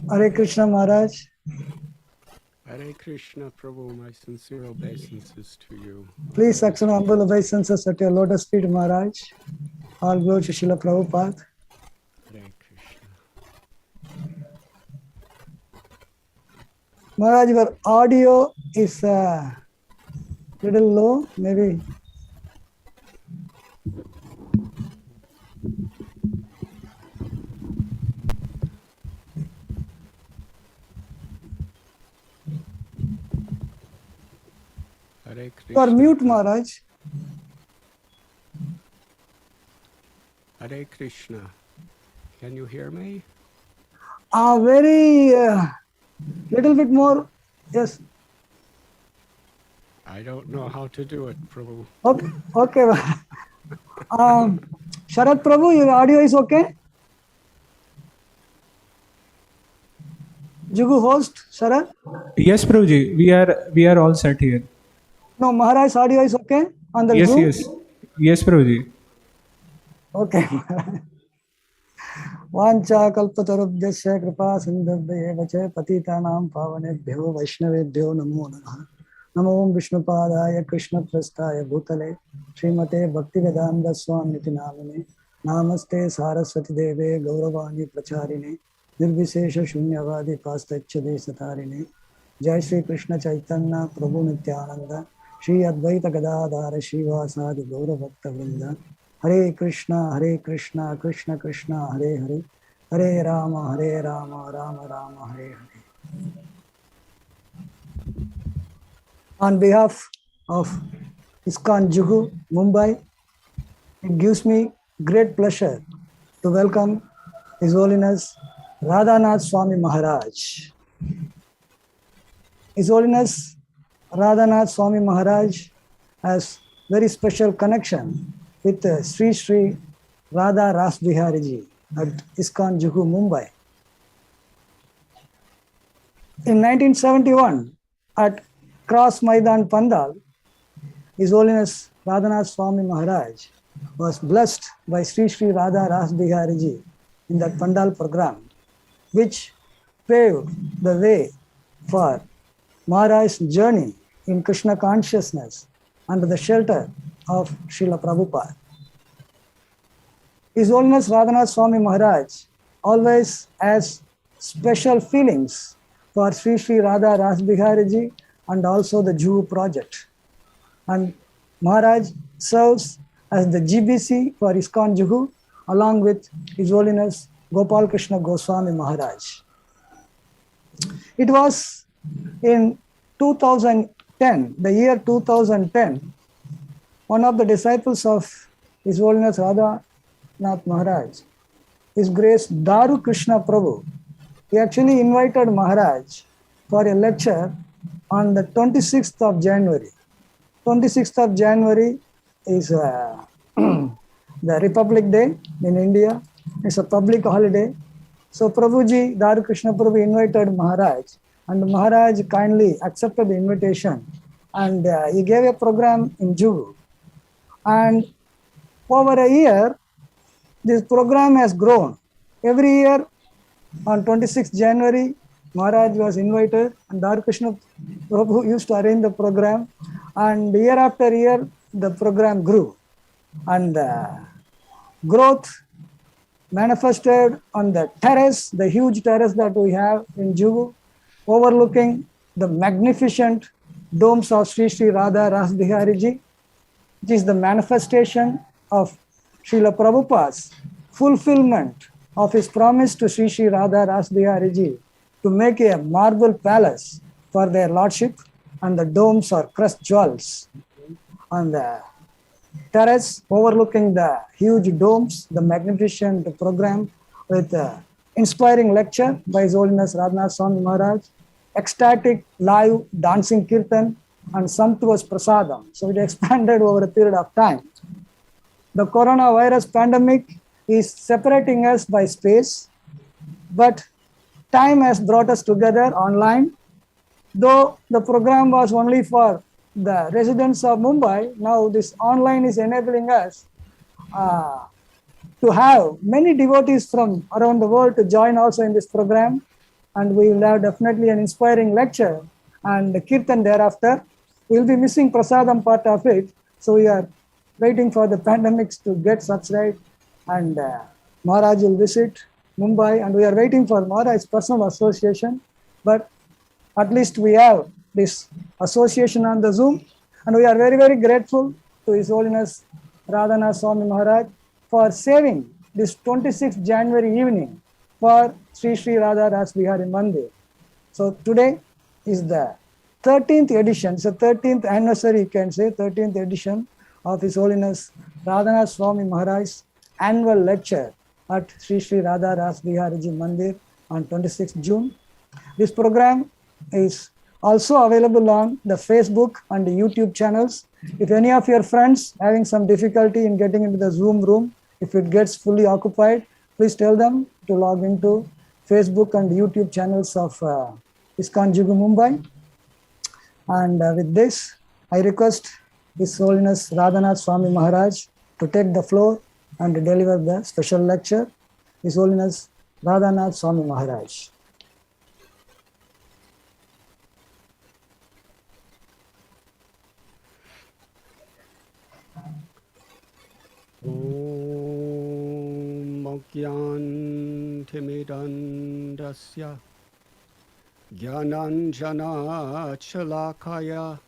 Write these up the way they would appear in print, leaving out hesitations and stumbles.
Hare Krishna Maharaj. Hare Krishna Prabhu, my sincere obeisances to you. Please accept humble obeisances at your lotus feet, Maharaj. All glory to Srila Prabhupada. Hare Krishna. Maharaj, your audio is little low, maybe. Hare Krishna. You are mute, Maharaj. Hare Krishna. Can you hear me? Very Little bit more. Yes. I don't know how to do it, Prabhu. Okay. Okay. Sharat Prabhu, your audio is okay? Juhu host, Sharat? Yes, Prabhuji, we are all set here. No, Maharaj audio is okay on the Yes, Zoom? yes. Yes, Prabhuji. Okay. Vancha kalpatarubhyasya kripa sindhubhye vache patitanam pavanebhyo vaishnavebhyo namo namaha. Namo Om Vishnupadaya Krishna Prasthaya Bhutale Srimate Bhaktivedanta Swamiti Namane Namaste Saraswati Deve Gauravani Pracharine Nirvishesha Shunyavadi Pastachade Satarine Jai Shri Krishna Chaitanya Prabhu Nityananda Shri Advaita Gadadhara Shivasadi Gauravakta Vrinda Hare Krishna Krishna Krishna Hare Hare Hare Rama Rama Rama Hare Hare. On behalf of ISKCON Juhu, Mumbai, it gives me great pleasure to welcome His Holiness Radhanath Swami Maharaj. His Holiness Radhanath Swami Maharaj has very special connection with Sri Sri Radha Ras Bihari Ji at ISKCON Juhu, Mumbai. In 1971, at Cross Maidan Pandal, His Holiness Radhanath Swami Maharaj was blessed by Sri Sri Radha Ras Bihari Ji in that Pandal program, which paved the way for Maharaj's journey in Krishna consciousness under the shelter of Srila Prabhupada. His Holiness Radhanath Swami Maharaj always has special feelings for Sri Sri Radha Ras Bihari Ji and also the Juhu project. And Maharaj serves as the GBC for ISKCON Juhu along with His Holiness Gopal Krishna Goswami Maharaj. It was in 2010, the year 2010, one of the disciples of His Holiness Radhanath Maharaj, His Grace Daru Krishna Prabhu, he actually invited Maharaj for a lecture on the 26th of January. 26th of January is the Republic Day in India. It's a public holiday. So Prabhuji, Daru Krishna Prabhu invited Maharaj, and Maharaj kindly accepted the invitation, and he gave a program in Juhu. And over a year, this program has grown. Every year on 26th January, Maharaj was invited, and Daru Krishna Prabhu used to arrange the program, and year after year, the program grew. And growth manifested on the terrace, the huge terrace that we have in Juhu, overlooking the magnificent domes of Sri Sri Radha Ras Bihari Ji, which is the manifestation of Srila Prabhupada's fulfillment of his promise to Sri Sri Radha Ras Bihari Ji to make a marble palace for their lordship, and the domes are crushed jewels. On the terrace overlooking the huge domes, the magnificent program with inspiring lecture by His Holiness Radhanath Swami Maharaj, ecstatic live dancing kirtan, and sumptuous prasadam. So it expanded over a period of time. The coronavirus pandemic is separating us by space, but time has brought us together online. Though the program was only for the residents of Mumbai, now this online is enabling us to have many devotees from around the world to join also in this program. And we will have definitely an inspiring lecture and the kirtan thereafter. We will be missing prasadam part of it. So we are waiting for the pandemics to get subsided, and Maharaj will visit Mumbai, and we are waiting for Maharaj's personal association. But at least we have this association on the Zoom, and we are very, very grateful to His Holiness Radhanath Swami Maharaj for saving this 26th January evening for Sri Sri Radha Ras Bihari Mandir. So today is the 13th edition, so 13th anniversary, you can say, 13th edition of His Holiness Radhanath Swami Maharaj's annual lecture at Sri Sri Radha Ras Bihari Ji Mandir on 26th June. This program is also available on the Facebook and the YouTube channels. If any of your friends having some difficulty in getting into the Zoom room, if it gets fully occupied, please tell them to log into Facebook and YouTube channels of ISKCON Juhu Mumbai. And with this, I request His Holiness Radhanath Swami Maharaj to take the floor and deliver the special lecture. His Holiness Radhanath Swami Maharaj. Om Mokyantimidandasya Gyananjana Chalakaya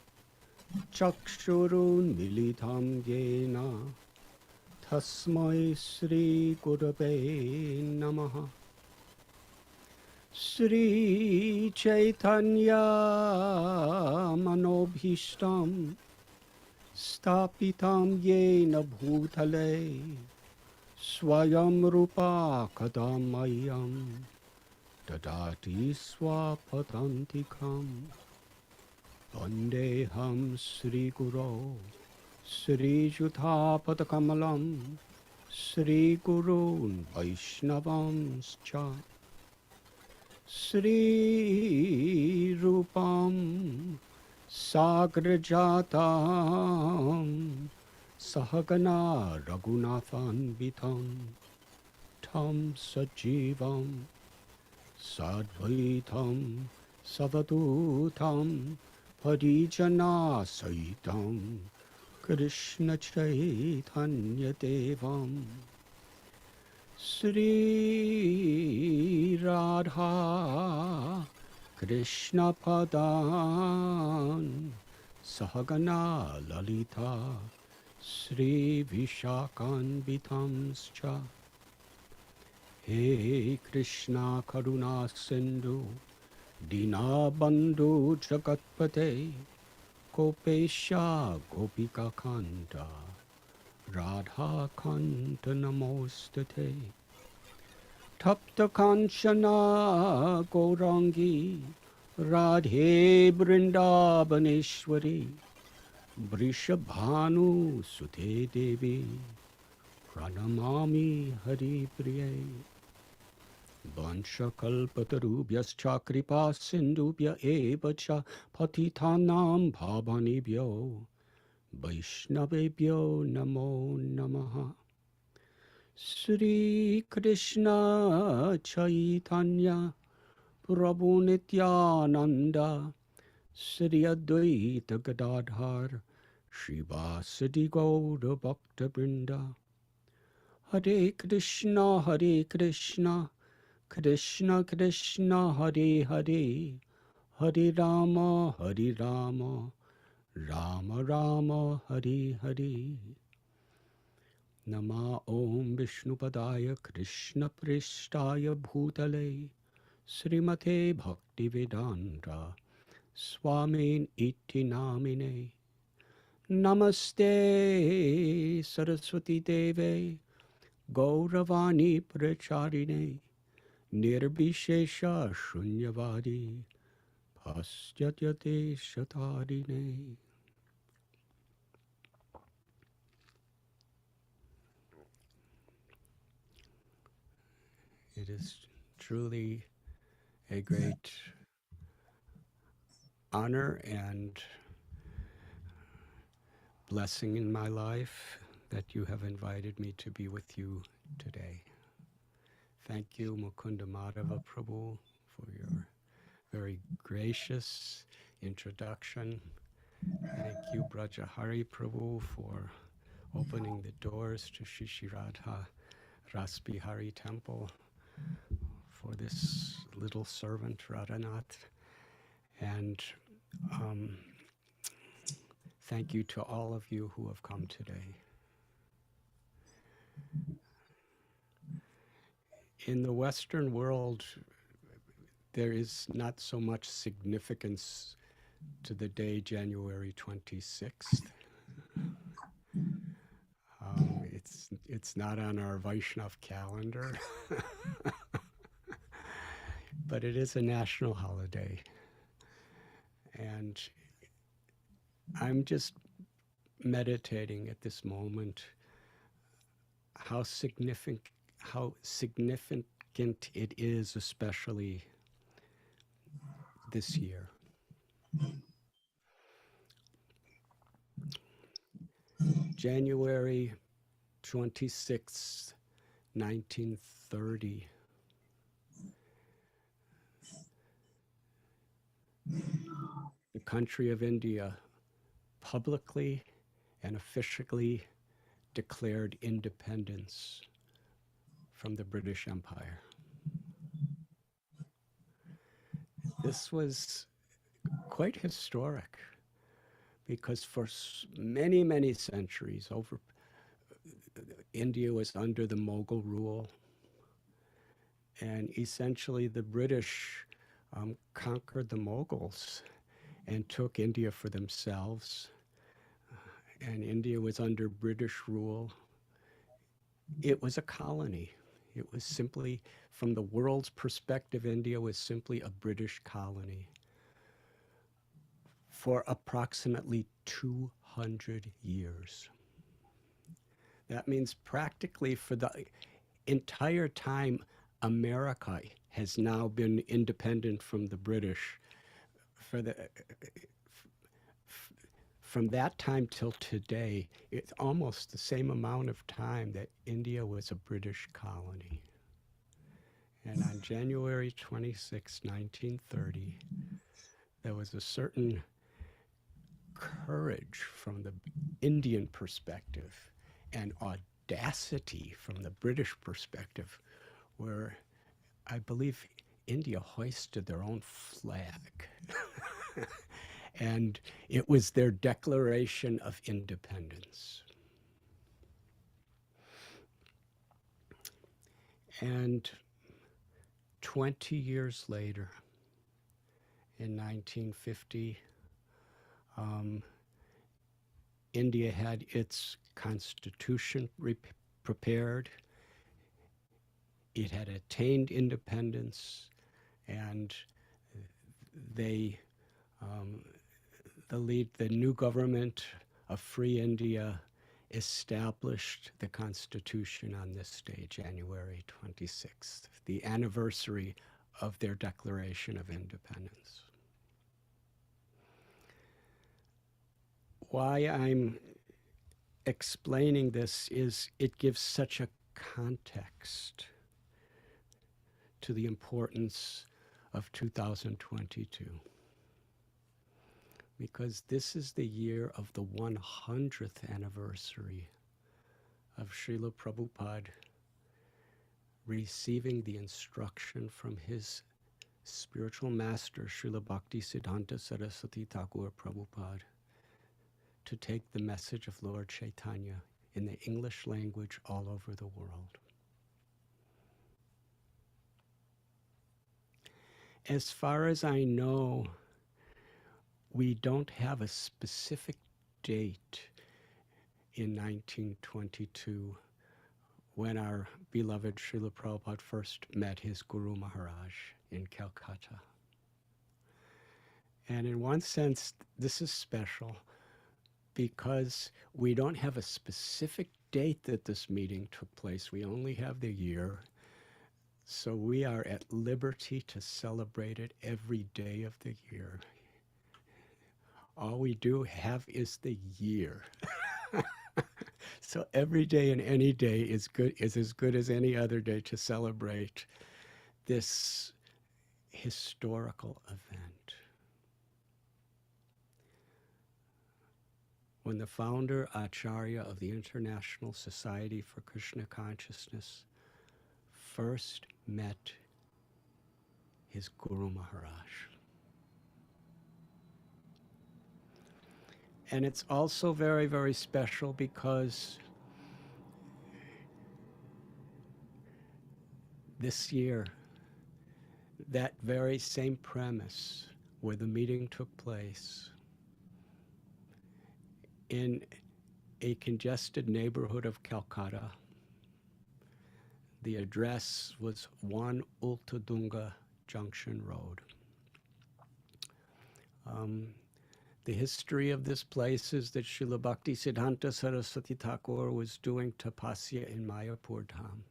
Chakshurun Militam Yena Tasmai Sri Gurave Namaha. Sri Chaitanya Manobhishtam Stapitam Yena Bhutale Swayam Rupa Kadamayam Dadati Swapadantikam Vandeham Sri Guru Sri Juthapadakamalam Sri Gurun Vaishnavamscha Sri Rupam Sagrajatam Sahagana Raghunathan Vitam Tam Sajivam Sadvaitam Savadutam Parijana Saitam Krishna Chaitanya Devam Sri Radha Krishna Padan Sahagana Lalita Sri Vishakan Vitamscha He Krishna Karuna Sindhu Dina Bandhu Jagatpate Gopesha Gopika Kanta Radha Kanta Namostate Tapta Kanchana Gaurangi Radhe Brindavaneshwari Vrishabhanu Sute Devi Pranamami Hari Priye Vansha Kalpatarubhyascha Kripa Sindhubhya Evacha Patitanam Bhavanibhyo Vaishnavebhyo Namo Namaha. Sri Krishna Chaitanya Prabhu Nityananda Sri Advaita Gadadhar Srivasadi Gaura Bhakta Brinda Hare Krishna Krishna Krishna Hare Hare Hare Rama Rama Rama Hare Hare Nama Om Vishnupadaya Krishna Prishtaya Bhutale Srimate Bhaktivedanta Swamin Iti Namine Namaste Saraswati Deve Gauravani Pracharine Nirbhishesha Shunyavadi Paschyatyate Shatarine. It is truly a great honor and blessing in my life that you have invited me to be with you today. Thank you, Mukunda Madhava Prabhu, for your very gracious introduction. Thank you, Brajahari Prabhu, for opening the doors to Shishi Radha Ras Bihari Temple for this little servant, Radhanath. And thank you to all of you who have come today. In the Western world, there is not so much significance to the day January 26th. It's not on our Vaishnav calendar, but it is a national holiday. And I'm just meditating at this moment how significant it is, especially this year. January 26th, 1930. The country of India publicly and officially declared independence from the British Empire. This was quite historic because for many, many centuries India was under the Mughal rule, and essentially the British conquered the Mughals and took India for themselves, and India was under British rule. It was a colony. It was simply, from the world's perspective, India was simply a British colony for approximately 200 years. That means practically for the entire time America has now been independent from the British. From that time till today, it's almost the same amount of time that India was a British colony. And on January 26, 1930, there was a certain courage from the Indian perspective and audacity from the British perspective, where I believe India hoisted their own flag. And it was their declaration of independence. And 20 years later, in 1950, India had its constitution prepared. It had attained independence, and the new government of Free India established the Constitution on this day, January 26th, the anniversary of their Declaration of Independence. Why I'm explaining this is it gives such a context to the importance of 2022. Because this is the year of the 100th anniversary of Srila Prabhupada receiving the instruction from his spiritual master, Srila Bhaktisiddhanta Saraswati Thakur Prabhupada, to take the message of Lord Chaitanya in the English language all over the world. As far as I know, we don't have a specific date in 1922 when our beloved Srila Prabhupada first met his Guru Maharaj in Calcutta. And in one sense, this is special because we don't have a specific date that this meeting took place. We only have the year. So we are at liberty to celebrate it every day of the year. All we do have is the year. So every day and any day is as good as any other day to celebrate this historical event. When the founder Acharya of the International Society for Krishna Consciousness first met his Guru Maharaj. And it's also very, very special because this year, that very same premise where the meeting took place in a congested neighborhood of Calcutta, the address was 1 Ultadunga Junction Road. The history of this place is that Srila Bhakti Siddhanta Saraswati Thakur was doing tapasya in Mayapur Dham.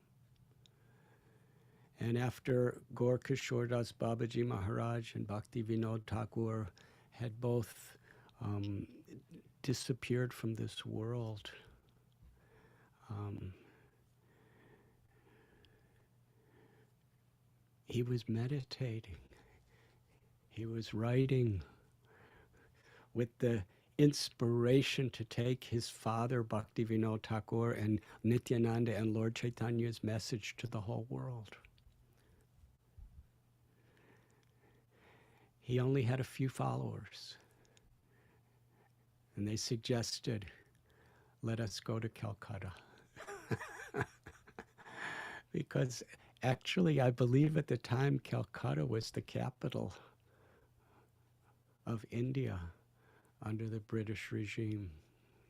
And after Gaur Kishore Das Babaji Maharaj and Bhakti Vinod Thakur had both disappeared from this world, he was meditating. He was writing with the inspiration to take his father, Bhakti Vinod Thakur, and Nityananda and Lord Chaitanya's message to the whole world. He only had a few followers. And they suggested, let us go to Calcutta. Because actually, I believe at the time, Calcutta was the capital of India under the British regime.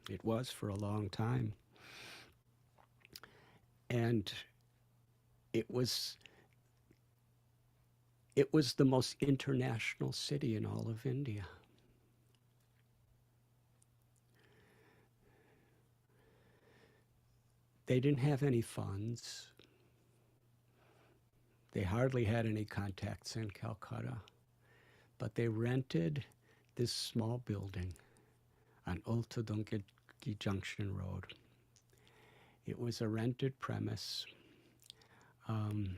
It was for a long time. And it was the most international city in all of India. They didn't have any funds. They hardly had any contacts in Calcutta. But they rented this small building on Ultadungi Junction Road. It was a rented premise. And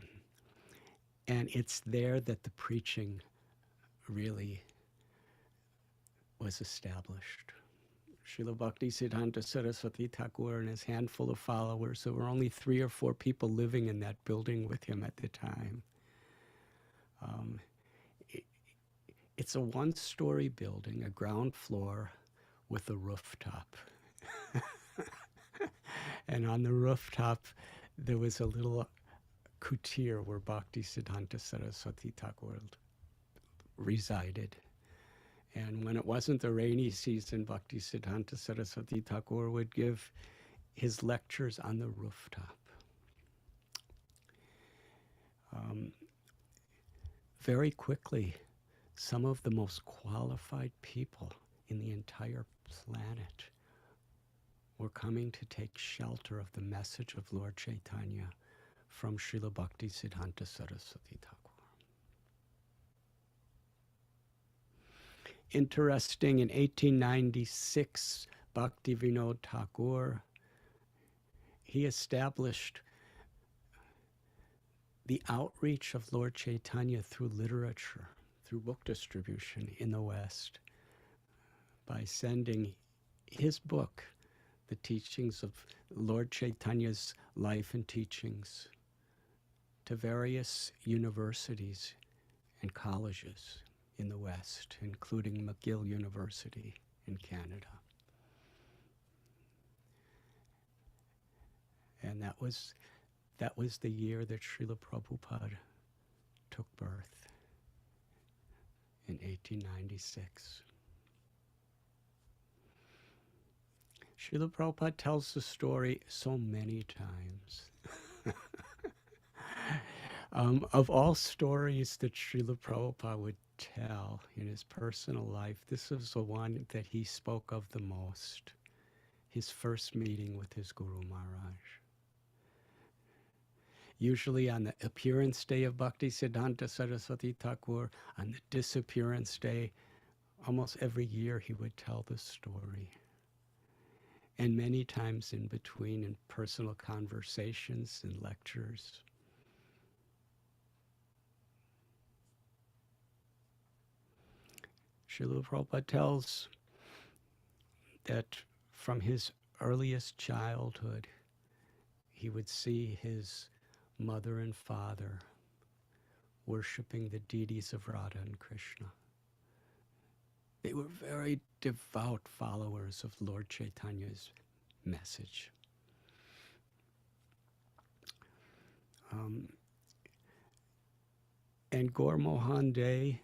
it's there that the preaching really was established. Srila Bhakti Siddhanta Saraswati Thakur and his handful of followers, there were only 3 or 4 people living in that building with him at the time. It's a 1-story building, a ground floor with a rooftop. And on the rooftop, there was a little kutir where Bhakti Siddhanta Saraswati Thakur resided. And when it wasn't the rainy season, Bhakti Siddhanta Saraswati Thakur would give his lectures on the rooftop. Very quickly, some of the most qualified people in the entire planet were coming to take shelter of the message of Lord Chaitanya from Srila Bhakti Siddhanta Saraswati Thakur. Interesting, in 1896, Bhakti Vinod Thakur, he established the outreach of Lord Chaitanya through literature, through book distribution in the West, by sending his book, The Teachings of Lord Chaitanya's Life and Teachings, to various universities and colleges in the West, including McGill University in Canada. And that was the year that Srila Prabhupada took birth, in 1896. Srila Prabhupada tells the story so many times. Of all stories that Srila Prabhupada would tell in his personal life, this is the one that he spoke of the most, his first meeting with his Guru Maharaj. Usually on the appearance day of Bhakti Siddhanta Saraswati Thakur, on the disappearance day, almost every year he would tell the story. And many times in between, in personal conversations and lectures. Srila Prabhupada tells that from his earliest childhood, he would see his mother and father worshiping the deities of Radha and Krishna. They were very devout followers of Lord Chaitanya's message. And Gaur Mohan Day,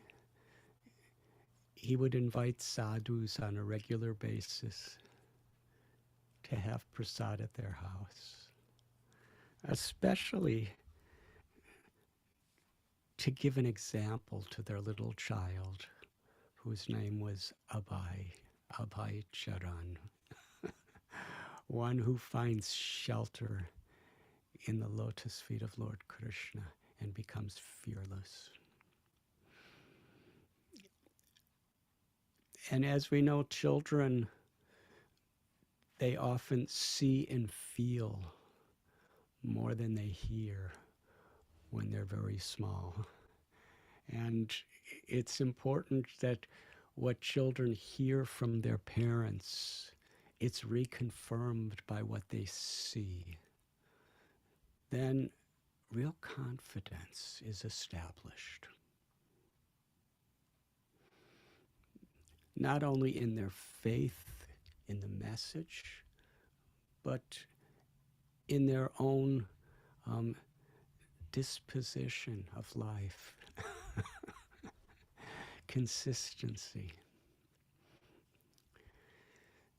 he would invite sadhus on a regular basis to have prasad at their house, especially to give an example to their little child whose name was Abhay Charan, one who finds shelter in the lotus feet of Lord Krishna and becomes fearless. And as we know, children, they often see and feel more than they hear when they're very small. And it's important that what children hear from their parents, it's reconfirmed by what they see. Then real confidence is established. Not only in their faith in the message, but in their own disposition of life. Consistency.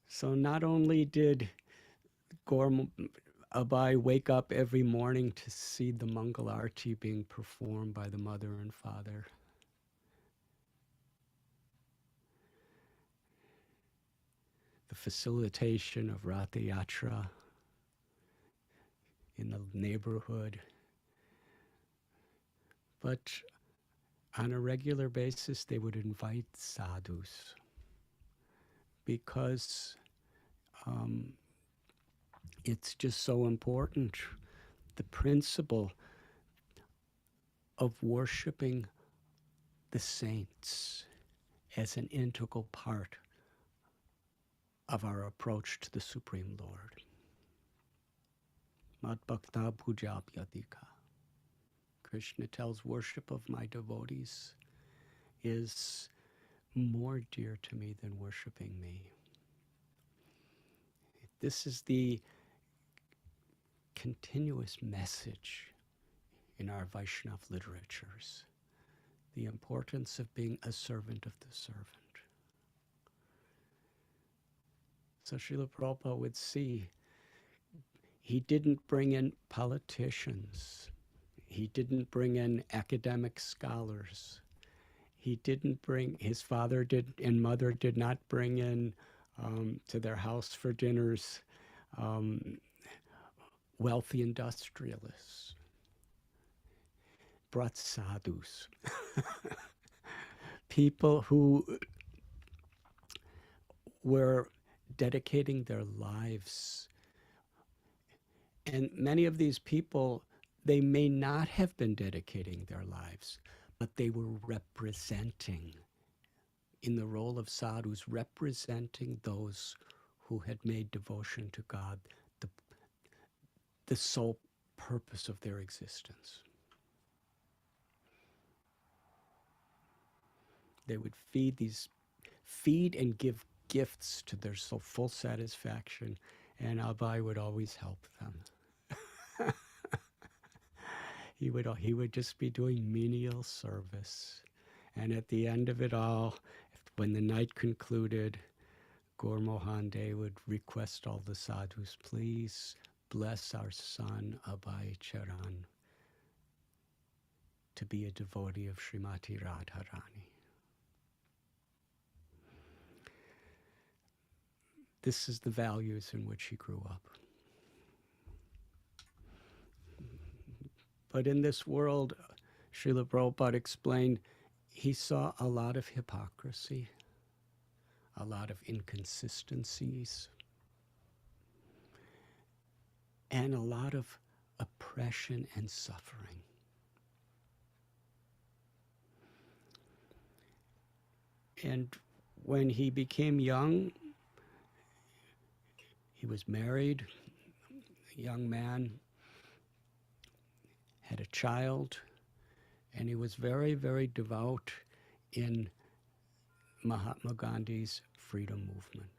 So not only did Abhay wake up every morning to see the Mangal Arati being performed by the mother and father, the facilitation of Ratha Yatra in the neighborhood, but on a regular basis they would invite sadhus because it's just so important. The principle of worshiping the saints as an integral part of our approach to the Supreme Lord. Mat bhakta bhujapyadika. Krishna tells worship of my devotees is more dear to me than worshiping me. This is the continuous message in our Vaishnava literatures, the importance of being a servant of the servant. So Srila Prabhupada would see he didn't bring in politicians. He didn't bring in academic scholars. He didn't bring, his father did and mother did not bring in to their house for dinners wealthy industrialists. Brought sadhus. People who were dedicating their lives. And many of these people, they may not have been dedicating their lives, but they were representing, in the role of sadhus, representing those who had made devotion to God the sole purpose of their existence. They would feed and give gifts to their full satisfaction, and Abhay would always help them. He would just be doing menial service. And at the end of it all, when the night concluded, Gaur Mohan Dey would request all the sadhus, please bless our son Abhay Charan to be a devotee of Srimati Radharani. This is the values in which he grew up. But in this world, Srila Prabhupada explained, he saw a lot of hypocrisy, a lot of inconsistencies, and a lot of oppression and suffering. And when he became young, he was married, a young man, had a child, and he was very, very devout in Mahatma Gandhi's freedom movement.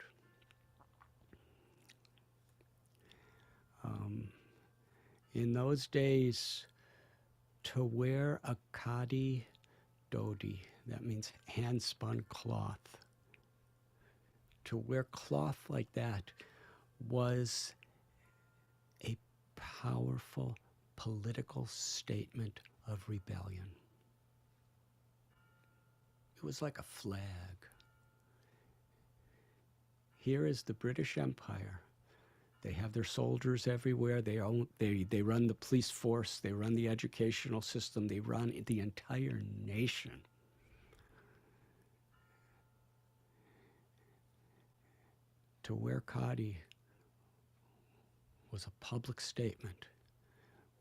In those days, to wear a khadi dhoti, that means hand-spun cloth, to wear cloth like that was a powerful political statement of rebellion. It was like a flag. Here is the British Empire. They have their soldiers everywhere. They run the police force. They run the educational system. They run the entire nation. To wear khadi was a public statement.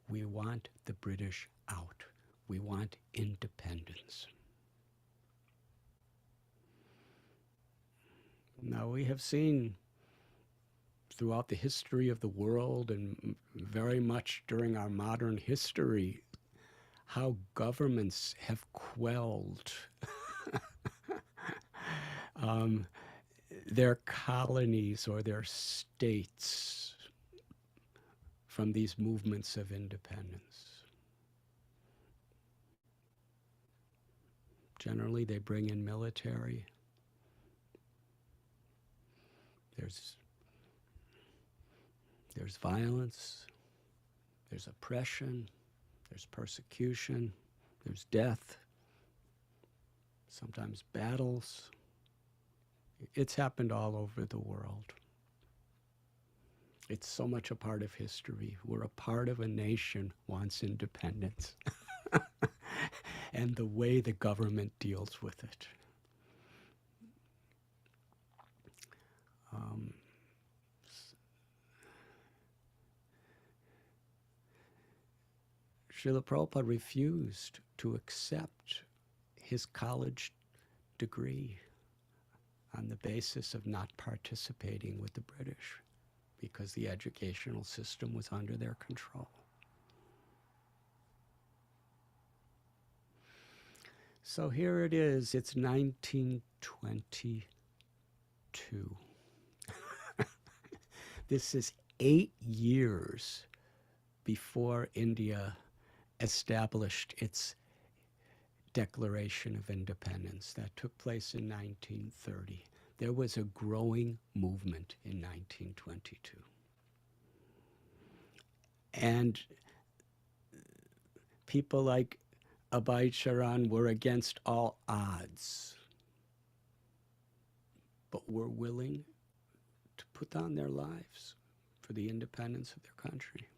We want the British out. We want independence. Now, we have seen throughout the history of the world and very much during our modern history how governments have quelled their colonies or their states from these movements of independence. Generally, they bring in military. There's violence, there's oppression, there's persecution, there's death, sometimes battles. It's happened all over the world. It's so much a part of history. We're a part of a nation wants independence. And the way the government deals with it. Srila Prabhupada refused to accept his college degree on the basis of not participating with the British because the educational system was under their control. So here it is, it's 1922. This is 8 years before India established its Declaration of Independence. That took place in 1930. There was a growing movement in 1922. And people like Abhay Charan were against all odds, but were willing to put down their lives for the independence of their country.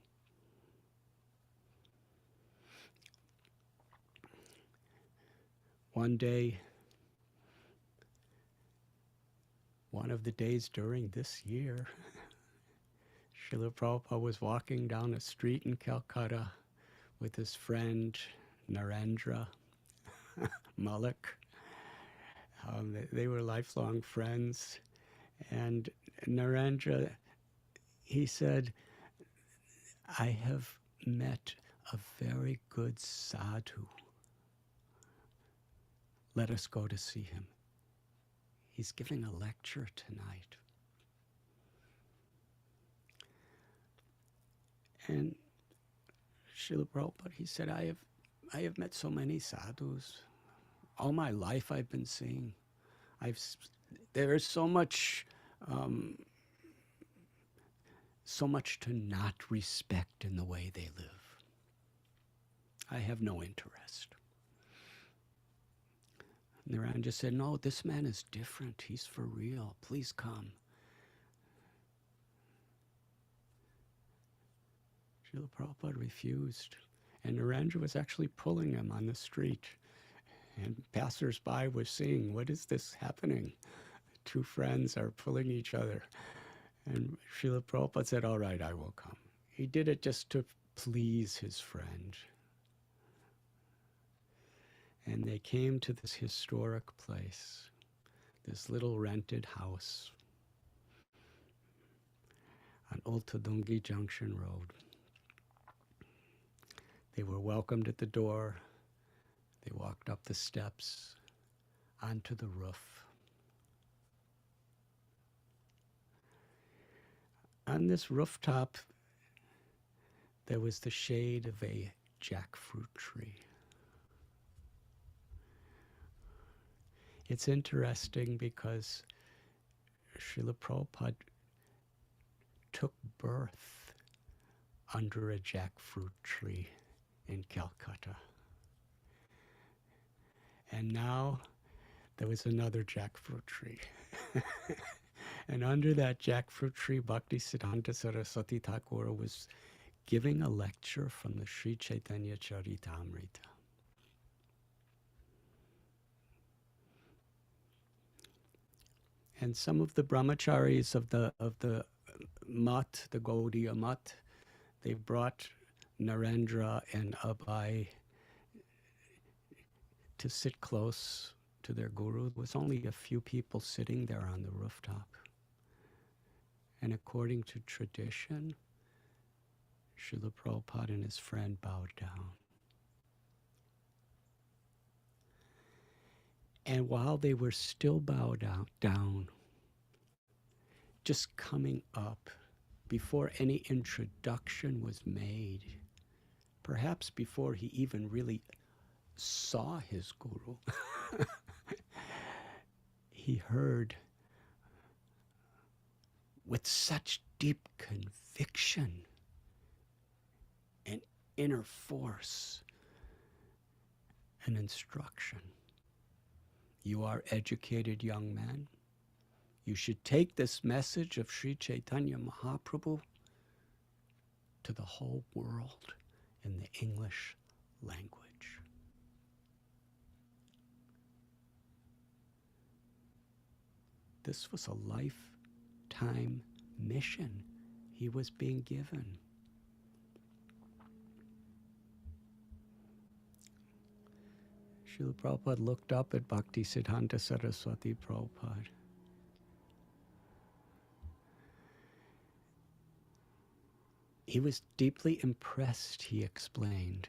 One day, one of the days during this year, Srila Prabhupada was walking down a street in Calcutta with his friend Narendra Malik. They were lifelong friends. And Narendra, he said, I have met a very good sadhu. Let us go to see him. He's giving a lecture tonight. And Srila Prabhupada, he said, I have met so many sadhus. All my life I've been seeing. There is so much to not respect in the way they live. I have no interest. Narendra said, no, this man is different. He's for real. Please come. Srila Prabhupada refused. And Narendra was actually pulling him on the street. And passers-by were seeing, what is this happening? Two friends are pulling each other. And Srila Prabhupada said, all right, I will come. He did it just to please his friend. And they came to this historic place, this little rented house on Old Tadungi Junction Road. They were welcomed at the door. They walked up the steps onto the roof. On this rooftop, there was the shade of a jackfruit tree. It's interesting because Srila Prabhupada took birth under a jackfruit tree in Calcutta. And now there was another jackfruit tree. And under that jackfruit tree, Bhaktisiddhanta Saraswati Thakur was giving a lecture from the Sri Chaitanya Charitamrita. And some of the brahmacharis of the Mat, the Gaudiya Mat, they brought Narendra and Abhay to sit close to their guru. There was only a few people sitting there on the rooftop. And according to tradition, Srila Prabhupada and his friend bowed down. And while they were still bowed down, just coming up, before any introduction was made, perhaps before he even really saw his guru, he heard with such deep conviction and inner force an instruction. You are educated young man. You should take this message of Sri Chaitanya Mahaprabhu to the whole world in the English language. This was a lifetime mission he was being given. Srila Prabhupada looked up at Bhaktisiddhanta Saraswati Prabhupada. He was deeply impressed, he explained,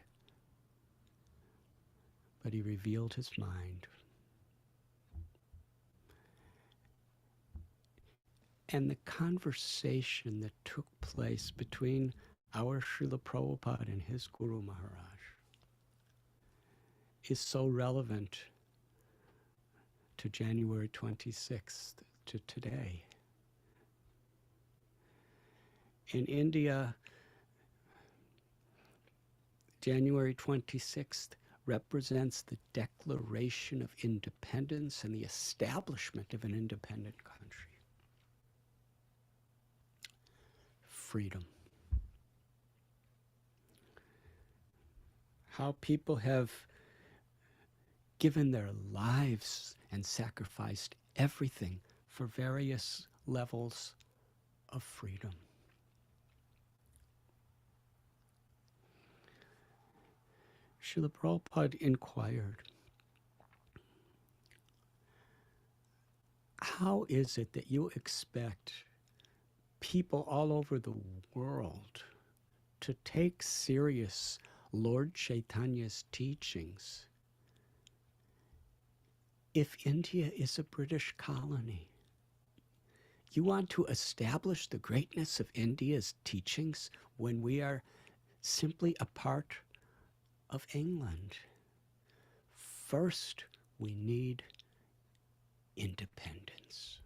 but he revealed his mind. And the conversation that took place between our Srila Prabhupada and his Guru Maharaj is so relevant to January 26th, to today. In India, January 26th represents the declaration of independence and the establishment of an independent country. Freedom. How people have given their lives and sacrificed everything for various levels of freedom. Srila Prabhupada inquired, how is it that you expect people all over the world to take serious Lord Chaitanya's teachings if India is a British colony? You want to establish the greatness of India's teachings when we are simply a part of England. First, we need independence.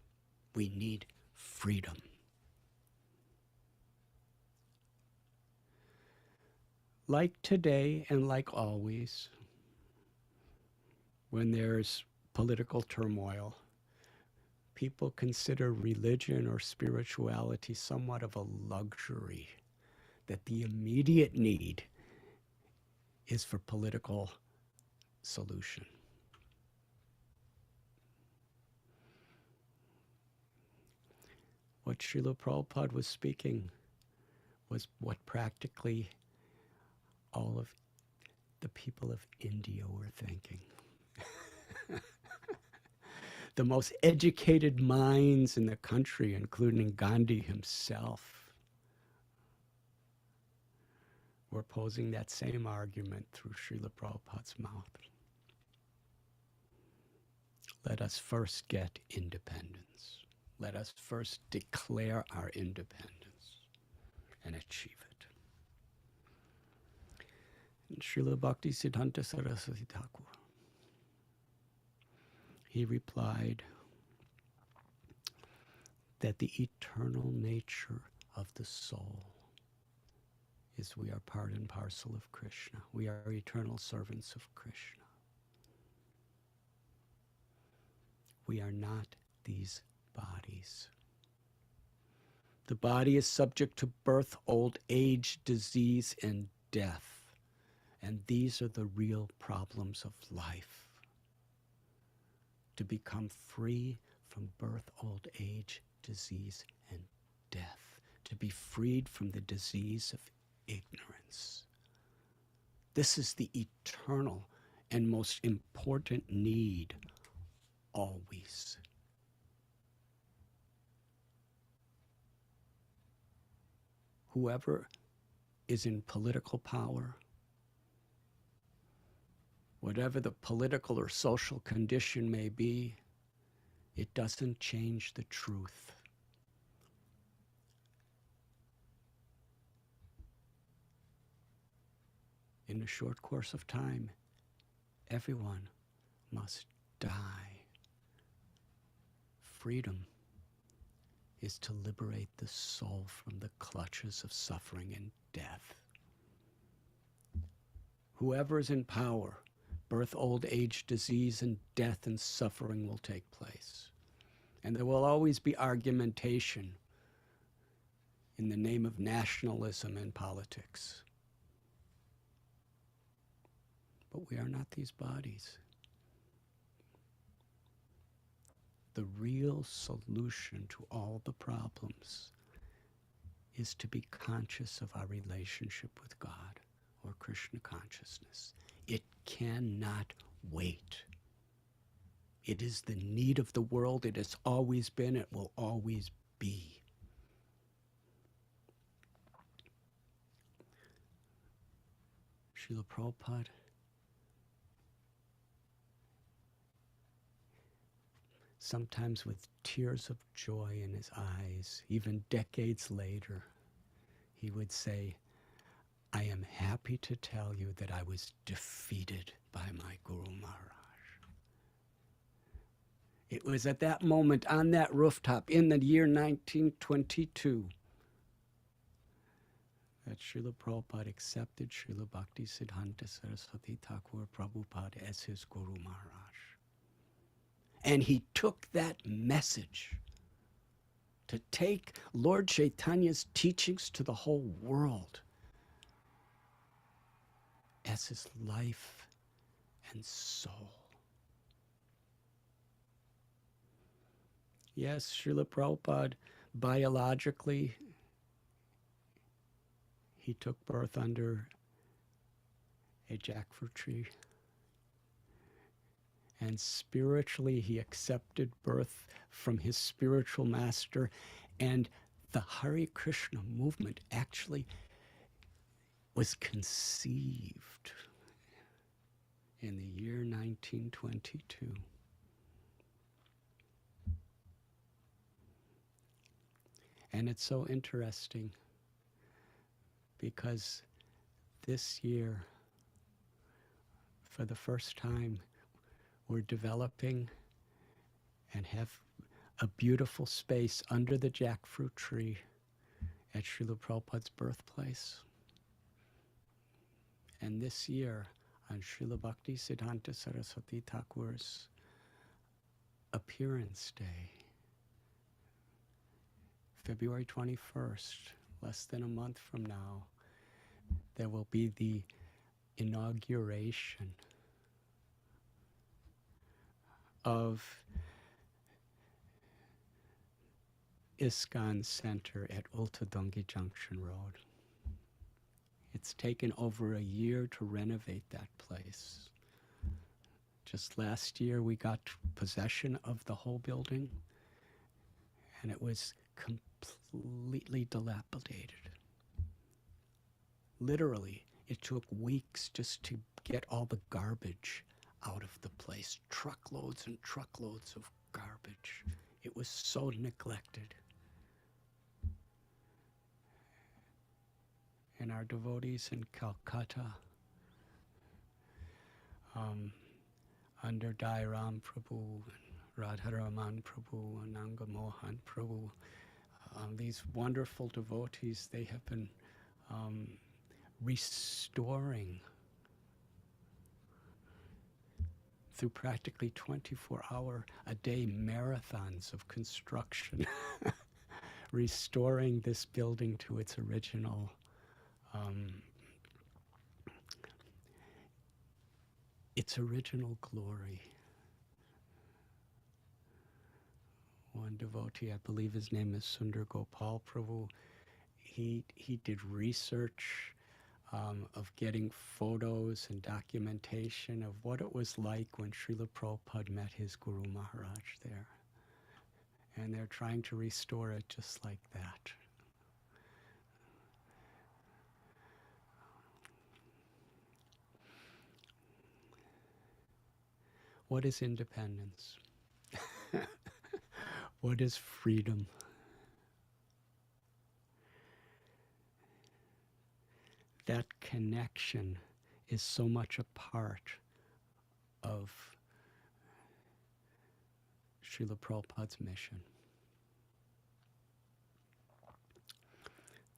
We need freedom. Like today and like always, when there's political turmoil, people consider religion or spirituality somewhat of a luxury, that the immediate need is for political solution. What Srila Prabhupada was speaking was what practically all of the people of India were thinking. The most educated minds in the country, including Gandhi himself, were posing that same argument through Srila Prabhupada's mouth. Let us first get independence. Let us first declare our independence and achieve it. And Srila Bhaktisiddhanta Saraswati Thakur, he replied that the eternal nature of the soul is we are part and parcel of Krishna. We are eternal servants of Krishna. we are not these bodies. The body is subject to birth, old age, disease, and death. And these are the real problems of life. To become free from birth, old age, disease, and death. To be freed from the disease of ignorance. This is the eternal and most important need always. Whoever is in political power, whatever the political or social condition may be, it doesn't change the truth. In a short course of time, everyone must die. Freedom is to liberate the soul from the clutches of suffering and death. Whoever is in power, birth, old age, disease, and death and suffering will take place. And there will always be argumentation in the name of nationalism and politics. But we are not these bodies. The real solution to all the problems is to be conscious of our relationship with God, or Krishna consciousness. It cannot wait. It is the need of the world. It has always been. It will always be. Srila Prabhupada sometimes with tears of joy in his eyes, even decades later, he would say, I am happy to tell you that I was defeated by my Guru Maharaj. It was at that moment on that rooftop in the year 1922 that Srila Prabhupada accepted Srila Bhakti Siddhanta Saraswati Thakur Prabhupada as his Guru Maharaj. And he took that message to take Lord Chaitanya's teachings to the whole world as his life and soul. Yes, Srila Prabhupada, biologically, he took birth under a jackfruit tree. And spiritually, he accepted birth from his spiritual master. And the Hare Krishna movement actually was conceived in the year 1922. And it's so interesting because this year, for the first time, we're developing and have a beautiful space under the jackfruit tree at Srila Prabhupada's birthplace. And this year, on Srila Bhakti Siddhanta Saraswati Thakur's appearance day, February 21st, less than a month from now, there will be the inauguration of ISKCON Center at Ultadongi Junction Road. It's taken over a year to renovate that place. Just last year we got possession of the whole building and it was completely dilapidated. Literally, it took weeks just to get all the garbage out of the place. Truckloads and truckloads of garbage. It was so neglected. And our devotees in Calcutta, under Dairam Prabhu, Radharaman Prabhu, Ananga Mohan Prabhu, these wonderful devotees, they have been restoring through practically 24-hour-a-day marathons of construction, restoring this building to its original glory. One devotee, I believe his name is Sundar Gopal Prabhu, he did research of getting photos and documentation of what it was like when Srila Prabhupada met his Guru Maharaj there. And they're trying to restore it just like that. What is independence? What is freedom? That connection is so much a part of Srila Prabhupada's mission.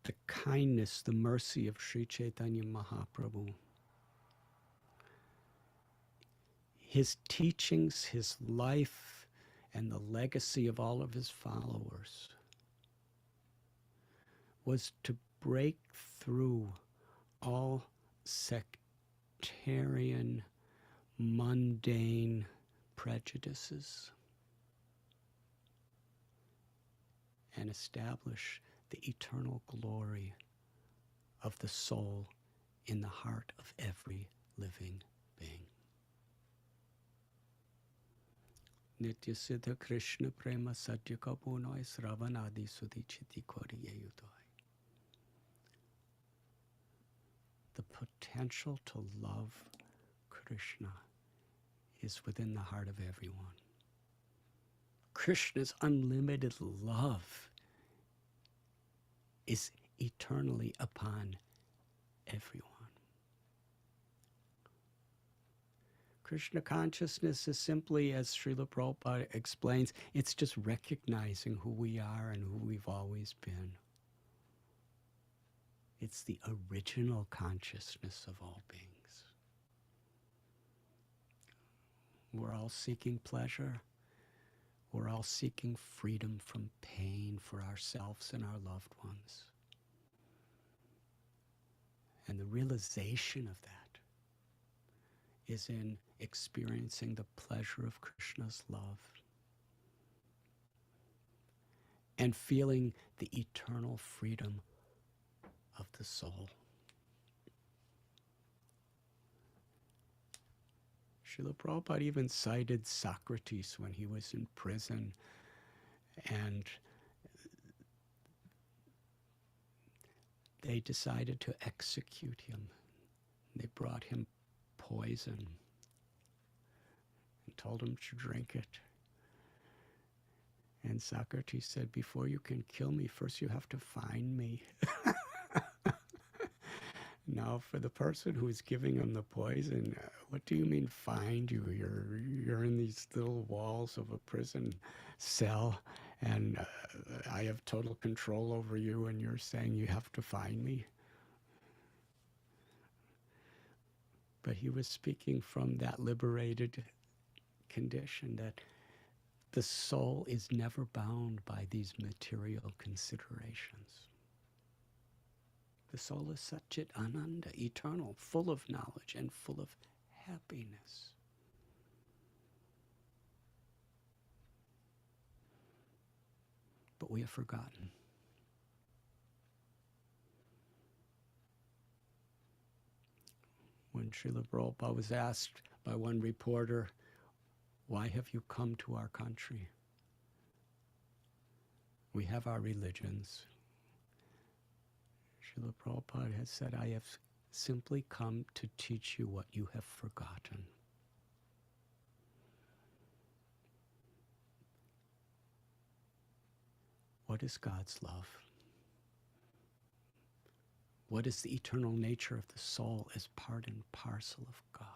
The kindness, the mercy of Sri Chaitanya Mahaprabhu. His teachings, his life, and the legacy of all of his followers was to break through all sectarian, mundane prejudices and establish the eternal glory of the soul in the heart of every living being. Nitya Siddha Krishna Prema Satya Kapunoi Sravanadi Sudichiti Koriyayutoi. The potential to love Krishna is within the heart of everyone. Krishna's unlimited love is eternally upon everyone. Krishna consciousness is simply, as Srila Prabhupada explains, it's just recognizing who we are and who we've always been. It's the original consciousness of all beings. We're all seeking pleasure. We're all seeking freedom from pain for ourselves and our loved ones. And the realization of that is in experiencing the pleasure of Krishna's love and feeling the eternal freedom of the soul. Srila Prabhupada even cited Socrates when he was in prison, and they decided to execute him. They brought him poison and told him to drink it. And Socrates said, before you can kill me, first you have to find me. Now, for the person who's giving him the poison, what do you mean find you? You're in these little walls of a prison cell, and I have total control over you, and you're saying you have to find me? But he was speaking from that liberated condition that the soul is never bound by these material considerations. The soul is Satchit Ananda, eternal, full of knowledge and full of happiness. But we have forgotten. When Srila Prabhupada was asked by one reporter, why have you come to our country? We have our religions. Srila Prabhupada has said, I have simply come to teach you what you have forgotten. What is God's love? What is the eternal nature of the soul as part and parcel of God?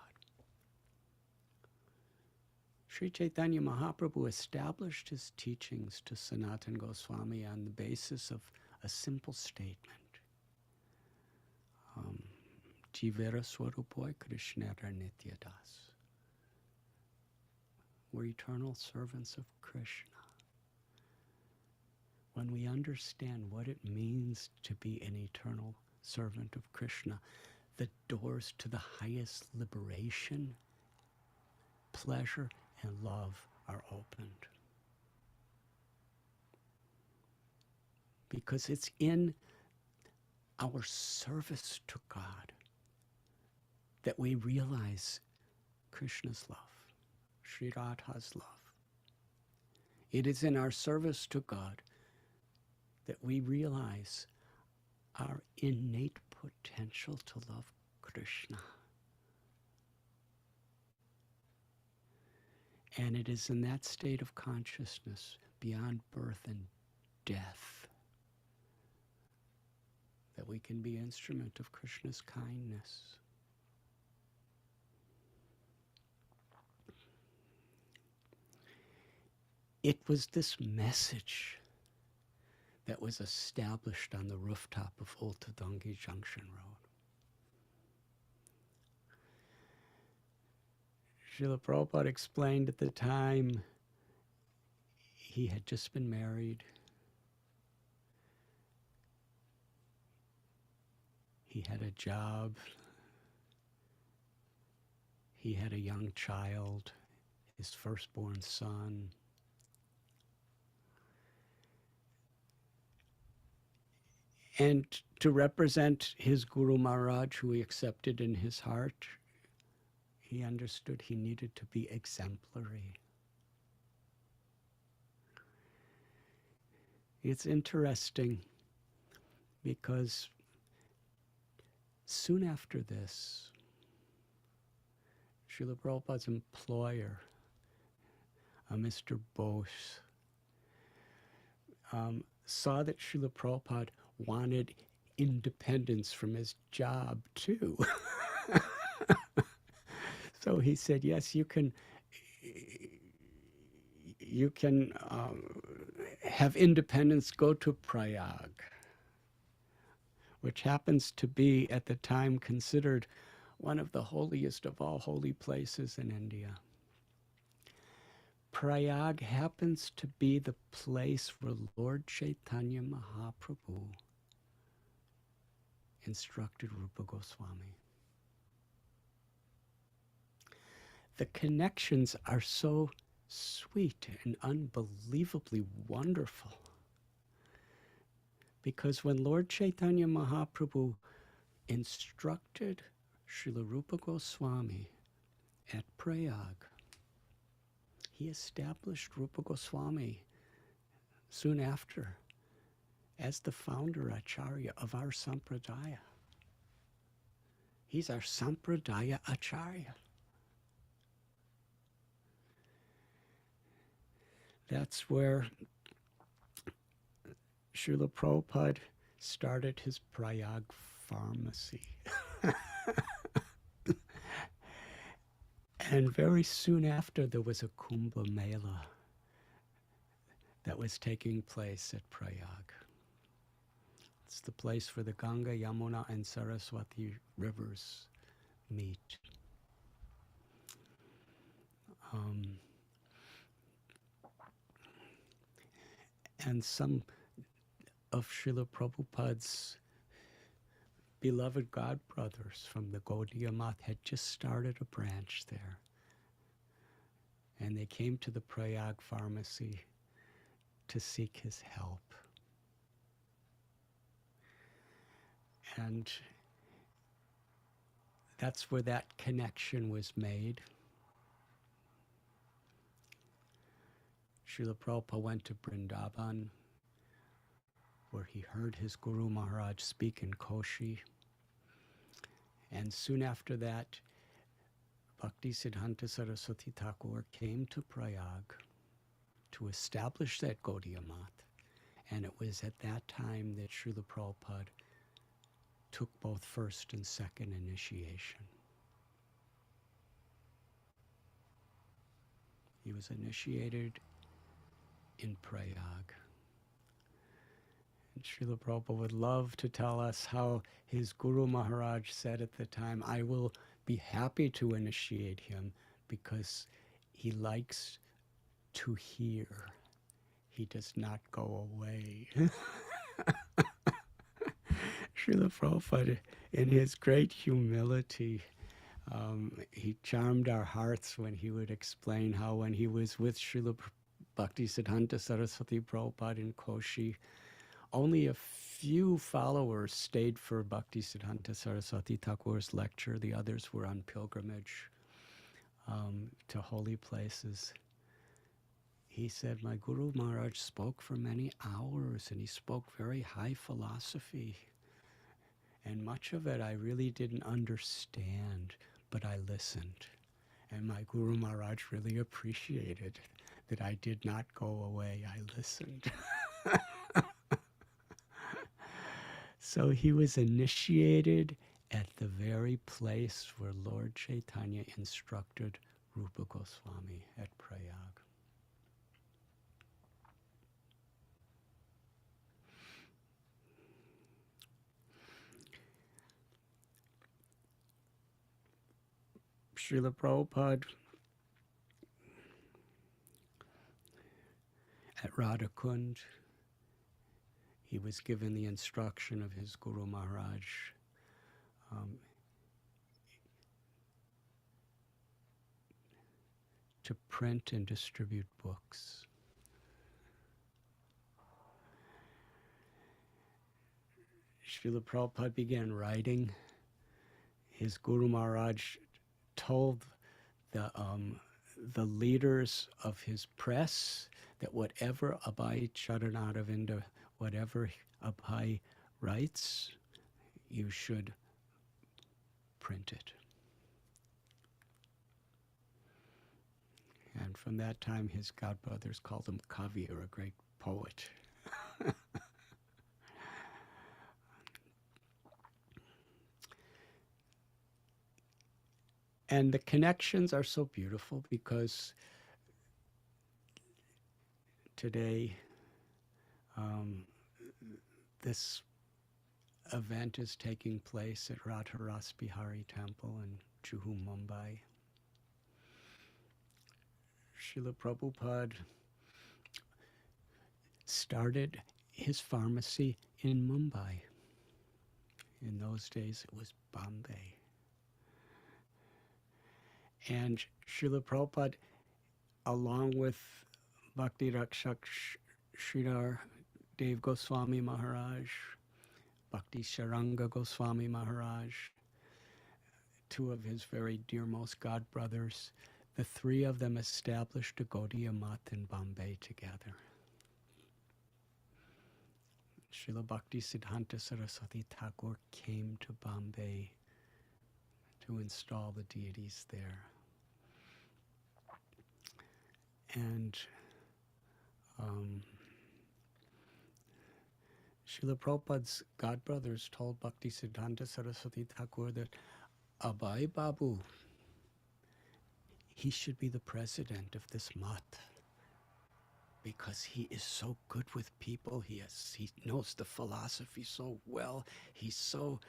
Sri Chaitanya Mahaprabhu established his teachings to Sanatana Goswami on the basis of a simple statement. Jivera Swarupoi Krishnara Nityadas. We're eternal servants of Krishna. When we understand what it means to be an eternal servant of Krishna, the doors to the highest liberation, pleasure, and love are opened. Because it's in our service to God that we realize Krishna's love, Sri Radha's love. It is in our service to God that we realize our innate potential to love Krishna. And it is in that state of consciousness, beyond birth and death, that we can be instrument of Krishna's kindness. It was this message that was established on the rooftop of Old Tadungi Junction Road. Srila Prabhupada explained at the time he had just been married. He had a job. He had a young child, his firstborn son. And to represent his Guru Maharaj, who he accepted in his heart, he understood he needed to be exemplary. It's interesting because soon after this, Srila Prabhupada's employer, Mr. Bose, saw that Srila Prabhupada wanted independence from his job too. So he said, yes, you can have independence, go to Prayag, which happens to be at the time considered one of the holiest of all holy places in India. Prayag happens to be the place where Lord Chaitanya Mahaprabhu instructed Rupa Goswami. The connections are so sweet and unbelievably wonderful. Because when Lord Chaitanya Mahaprabhu instructed Srila Rupa Goswami at Prayag, he established Rupa Goswami soon after as the founder Acharya of our Sampradaya. He's our Sampradaya Acharya. That's where Srila Prabhupada started his Prayag pharmacy. And very soon after, there was a Kumbh Mela that was taking place at Prayag. It's the place where the Ganga, Yamuna, and Saraswati rivers meet. And some of Srila Prabhupada's beloved godbrothers from the Gaudiya Math had just started a branch there. And they came to the Prayag pharmacy to seek his help. And that's where that connection was made. Srila Prabhupada went to Vrindavan, where he heard his Guru Maharaj speak in Koshi. And soon after that, Bhakti Siddhanta Saraswati Thakur came to Prayag to establish that Gaudiya Math. And it was at that time that Srila Prabhupada took both first and second initiation. He was initiated in Prayag. And Srila Prabhupada would love to tell us how his Guru Maharaj said at the time, I will be happy to initiate him because He likes to hear. He does not go away. Srila Prabhupada, in his great humility, he charmed our hearts when he would explain how when he was with Srila Bhaktisiddhanta Saraswati Prabhupada in Koshi, only a few followers stayed for Bhaktisiddhanta Saraswati Thakur's lecture. The others were on pilgrimage to holy places. He said, my Guru Maharaj spoke for many hours and he spoke very high philosophy. And much of it I really didn't understand, but I listened. And my Guru Maharaj really appreciated that I did not go away, I listened. So he was initiated at the very place where Lord Chaitanya instructed Rupa Goswami at Prayag. Srila Prabhupada at Radhakund, he was given the instruction of his Guru Maharaj to print and distribute books. Srila Prabhupada began writing. His Guru Maharaj told the leaders of his press that whatever Abhay Charanaravinda, whatever Abhay writes, you should print it. And from that time, his godbrothers called him Kavi, or a great poet. And the connections are so beautiful because today this event is taking place at Radhas Bihari Temple in Juhu, Mumbai. Srila Prabhupada started his pharmacy in Mumbai. In those days it was Bombay. And Srila Prabhupada, along with Bhakti Rakshak Sridhar Dev Goswami Maharaj, Bhakti Sharanga Goswami Maharaj, two of his very dearmost godbrothers, the three of them established a Gaudiya Math in Bombay together. Srila Bhakti Siddhanta Saraswati Thakur came to Bombay to install the deities there. And Srila Prabhupada's godbrothers told Bhakti Siddhanta Saraswati Thakur that Abhay Babu, he should be the president of this math because he is so good with people. He knows the philosophy so well. He's so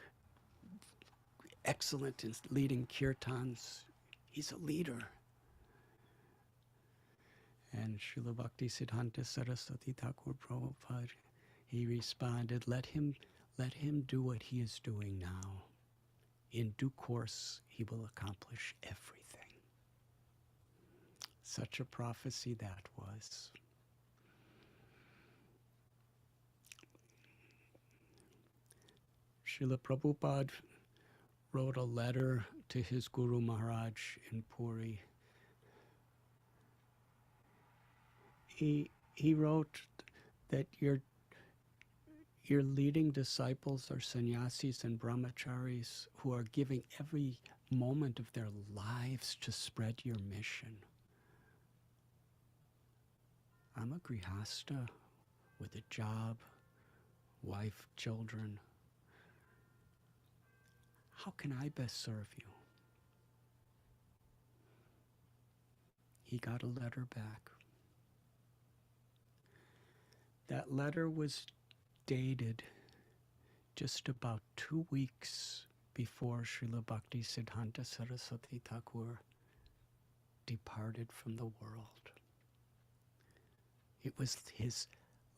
excellent in leading kirtans. He's a leader. And Srila Bhakti Siddhanta Saraswati Thakur Prabhupada, he responded, let him do what he is doing now. In due course, he will accomplish everything. Such a prophecy that was. Srila Prabhupada wrote a letter to his Guru Maharaj in Puri. He wrote that your leading disciples are sannyasis and brahmacharis who are giving every moment of their lives to spread your mission. I'm a grihasta with a job, wife, children. How can I best serve you? He got a letter back. That letter was dated just about 2 weeks before Srila Bhakti Siddhanta Saraswati Thakur departed from the world. It was his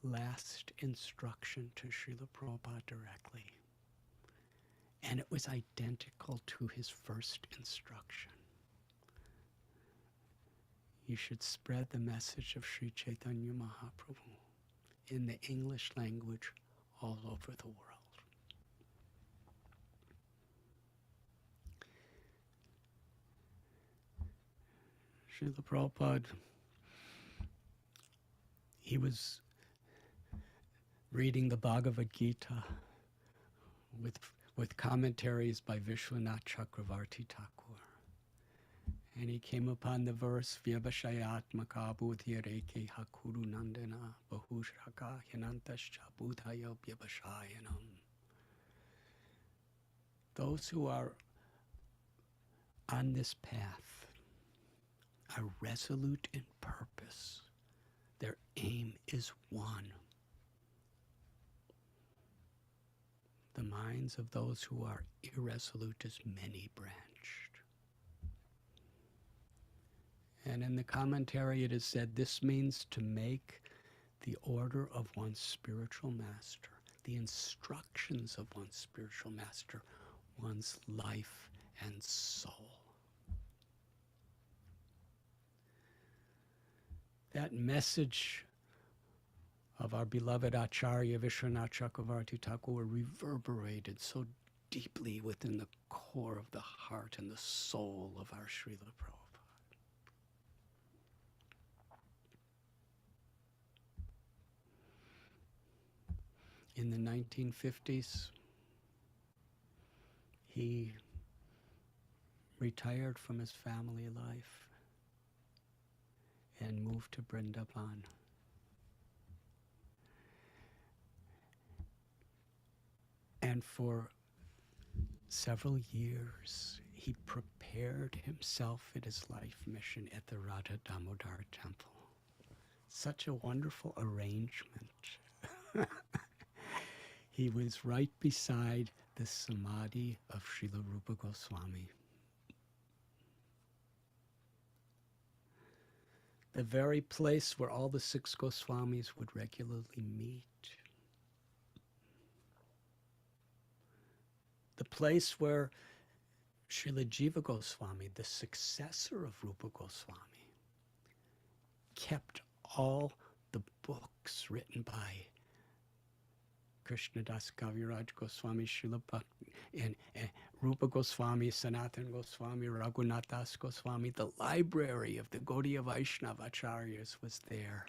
last instruction to Srila Prabhupada directly. And it was identical to his first instruction. You should spread the message of Sri Chaitanya Mahaprabhu in the English language all over the world. Srila Prabhupada, he was reading the Bhagavad Gita with commentaries by Vishwanath Chakravarti Thakur. And he came upon the verse, Vyabhashayatmaka buddhireke hakuru nandana bahushraka hinantascha buddhaya vyabhashayanam. Those who are on this path are resolute in purpose. Their aim is one. The minds of those who are irresolute is many-branched. And in the commentary it is said, this means to make the order of one's spiritual master, the instructions of one's spiritual master, one's life and soul. That message of our beloved Acharya Vishwanath Chakravarti Thakur reverberated so deeply within the core of the heart and the soul of our Srila Prabhupada. In the 1950s, he retired from his family life and moved to Vrindavan. And for several years, he prepared himself in his life mission at the Radha Damodar temple. Such a wonderful arrangement. He was right beside the samadhi of Srila Rupa Goswami. The very place where all the 6 Goswamis would regularly meet. The place where Srila Jiva Goswami, the successor of Rupa Goswami, kept all the books written by Krishnadas Kaviraj Goswami, Srila Bhakti, and Rupa Goswami, Sanatan Goswami, Raghunath Das Goswami. The library of the Gaudiya Vaishnava Acharyas was there.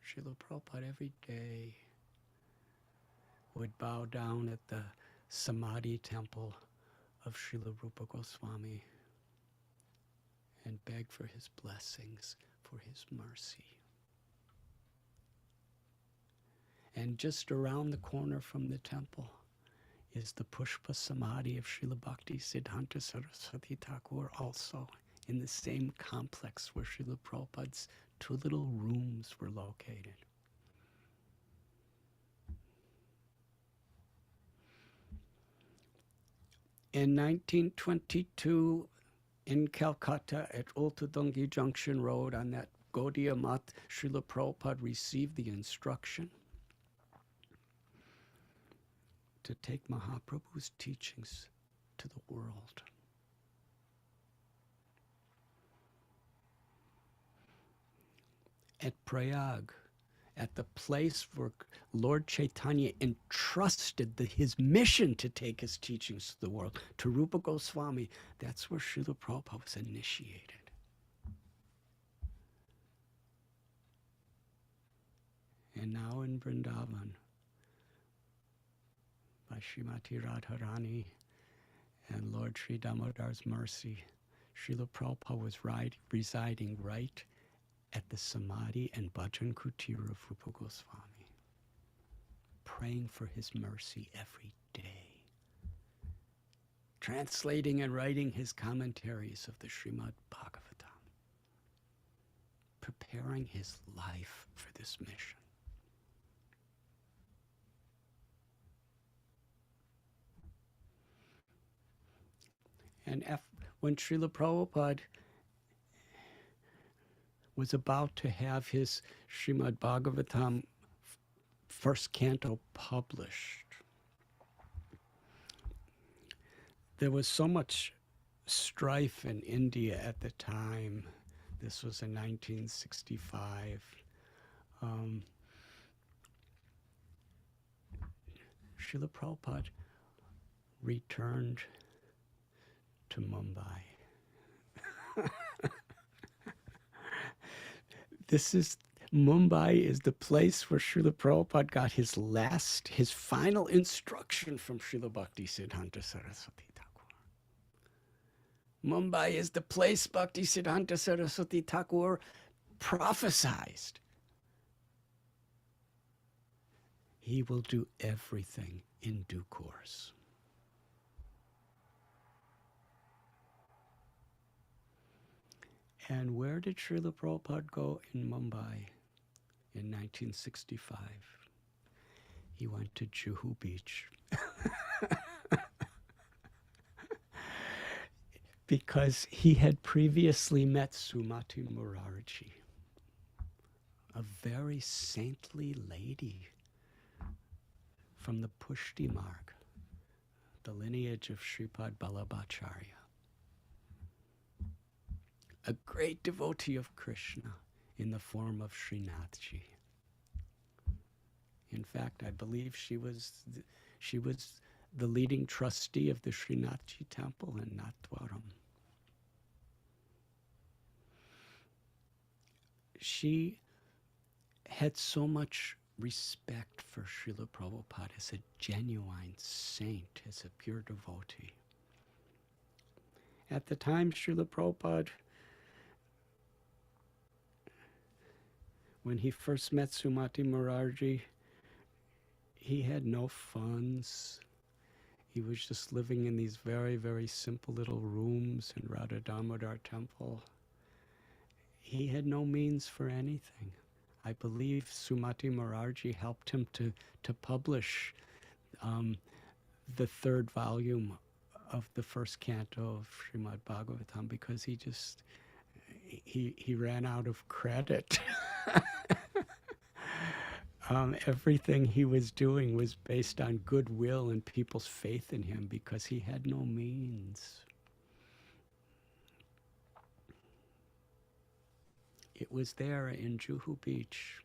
Srila Prabhupada every day would bow down at the Samadhi temple of Srila Rupa Goswami and beg for his blessings, for his mercy. And just around the corner from the temple is the Pushpa Samadhi of Srila Bhakti Siddhanta Saraswati Thakur, also in the same complex where Srila Prabhupada's 2 little rooms were located. In 1922, in Calcutta at Ultadungi Junction Road on that Gaudiya Math, Srila Prabhupada received the instruction to take Mahaprabhu's teachings to the world. At Prayag, at the place where Lord Chaitanya entrusted his mission to take his teachings to the world, to Rupa Goswami, that's where Srila Prabhupada was initiated. And now in Vrindavan, by Srimati Radharani and Lord Sri Damodar's mercy, Srila Prabhupada was residing right at the Samadhi and Bhajan Kutir of Rupa Goswami, praying for his mercy every day, translating and writing his commentaries of the Srimad Bhagavatam, preparing his life for this mission. And when Srila Prabhupada was about to have his Srimad Bhagavatam first canto published, there was so much strife in India at the time. This was in 1965. Srila Prabhupada returned to Mumbai. Mumbai is the place where Srila Prabhupada got his final instruction from Srila Bhaktisiddhanta Saraswati Thakur. Mumbai is the place Bhaktisiddhanta Saraswati Thakur prophesied. He will do everything in due course. And where did Srila Prabhupada go in Mumbai in 1965? He went to Juhu Beach. Because he had previously met Sumati Murarji, a very saintly lady from the Pushti Marg, the lineage of Sripad Vallabhacharya. A great devotee of Krishna in the form of Srinathji. In fact, I believe she was the leading trustee of the Srinathji temple in Natwaram. She had so much respect for Srila Prabhupada as a genuine saint, as a pure devotee. At the time, Srila Prabhupada, when he first met Sumati Murarji, he had no funds. He was just living in these very, very simple little rooms in Radha Damodar temple. He had no means for anything. I believe Sumati Murarji helped him to publish the third volume of the first canto of Srimad Bhagavatam because he ran out of credit. Everything he was doing was based on goodwill and people's faith in him because he had no means. It was there in Juhu Beach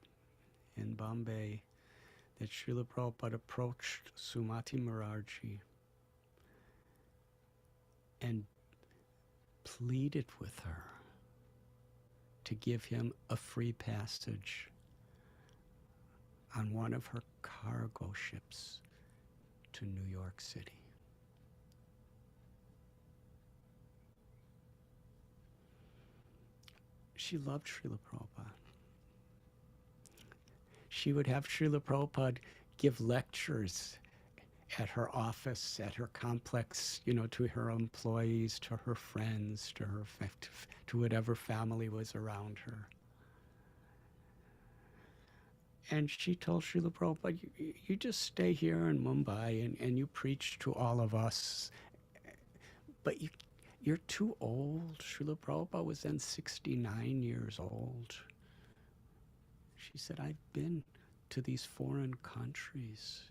in Bombay that Srila Prabhupada approached Sumati Murarji and pleaded with her to give him a free passage on one of her cargo ships to New York City. She loved Srila Prabhupada. She would have Srila Prabhupada give lectures at her office, at her complex, to her employees, to her friends, to whatever family was around her. And she told Srila Prabhupada, you just stay here in Mumbai and you preach to all of us, but you're too old. Srila Prabhupada was then 69 years old. She said, I've been to these foreign countries.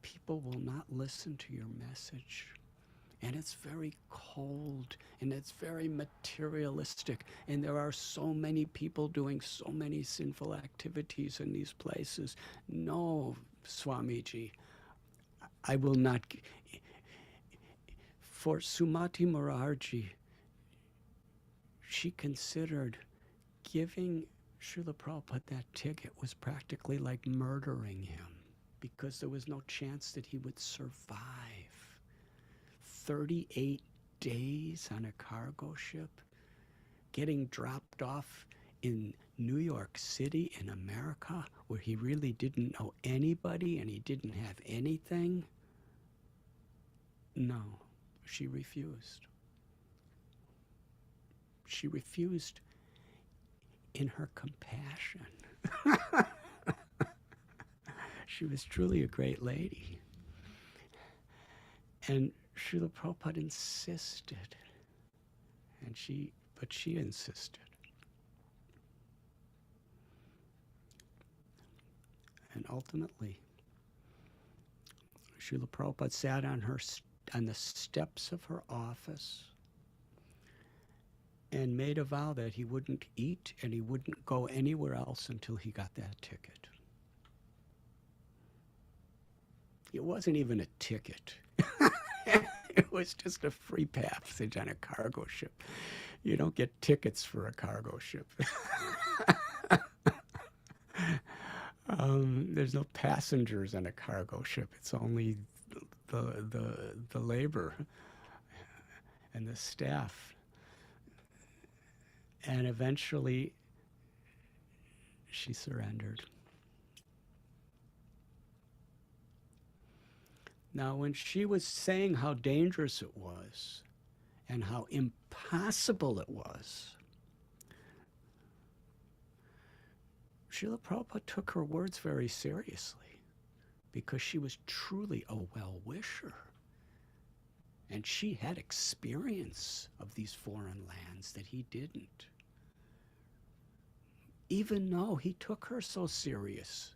People will not listen to your message. And it's very cold, and it's very materialistic, and there are so many people doing so many sinful activities in these places. No, Swamiji, I will not. For Sumati Murarji, she considered giving Srila Prabhupada that ticket was practically like murdering him because there was no chance that he would survive. 38 days on a cargo ship, getting dropped off in New York City in America where he really didn't know anybody and he didn't have anything. No, she refused. She refused in her compassion. She was truly a great lady. And Srila Prabhupada insisted But she insisted. And ultimately, Srila Prabhupada sat on the steps of her office and made a vow that he wouldn't eat and he wouldn't go anywhere else until he got that ticket. It wasn't even a ticket. It was just a free passage on a cargo ship. You don't get tickets for a cargo ship. There's no passengers on a cargo ship. It's only the labor and the staff. And eventually, she surrendered. Now, when she was saying how dangerous it was and how impossible it was, Srila Prabhupada took her words very seriously because she was truly a well-wisher. And she had experience of these foreign lands that he didn't. Even though he took her so serious.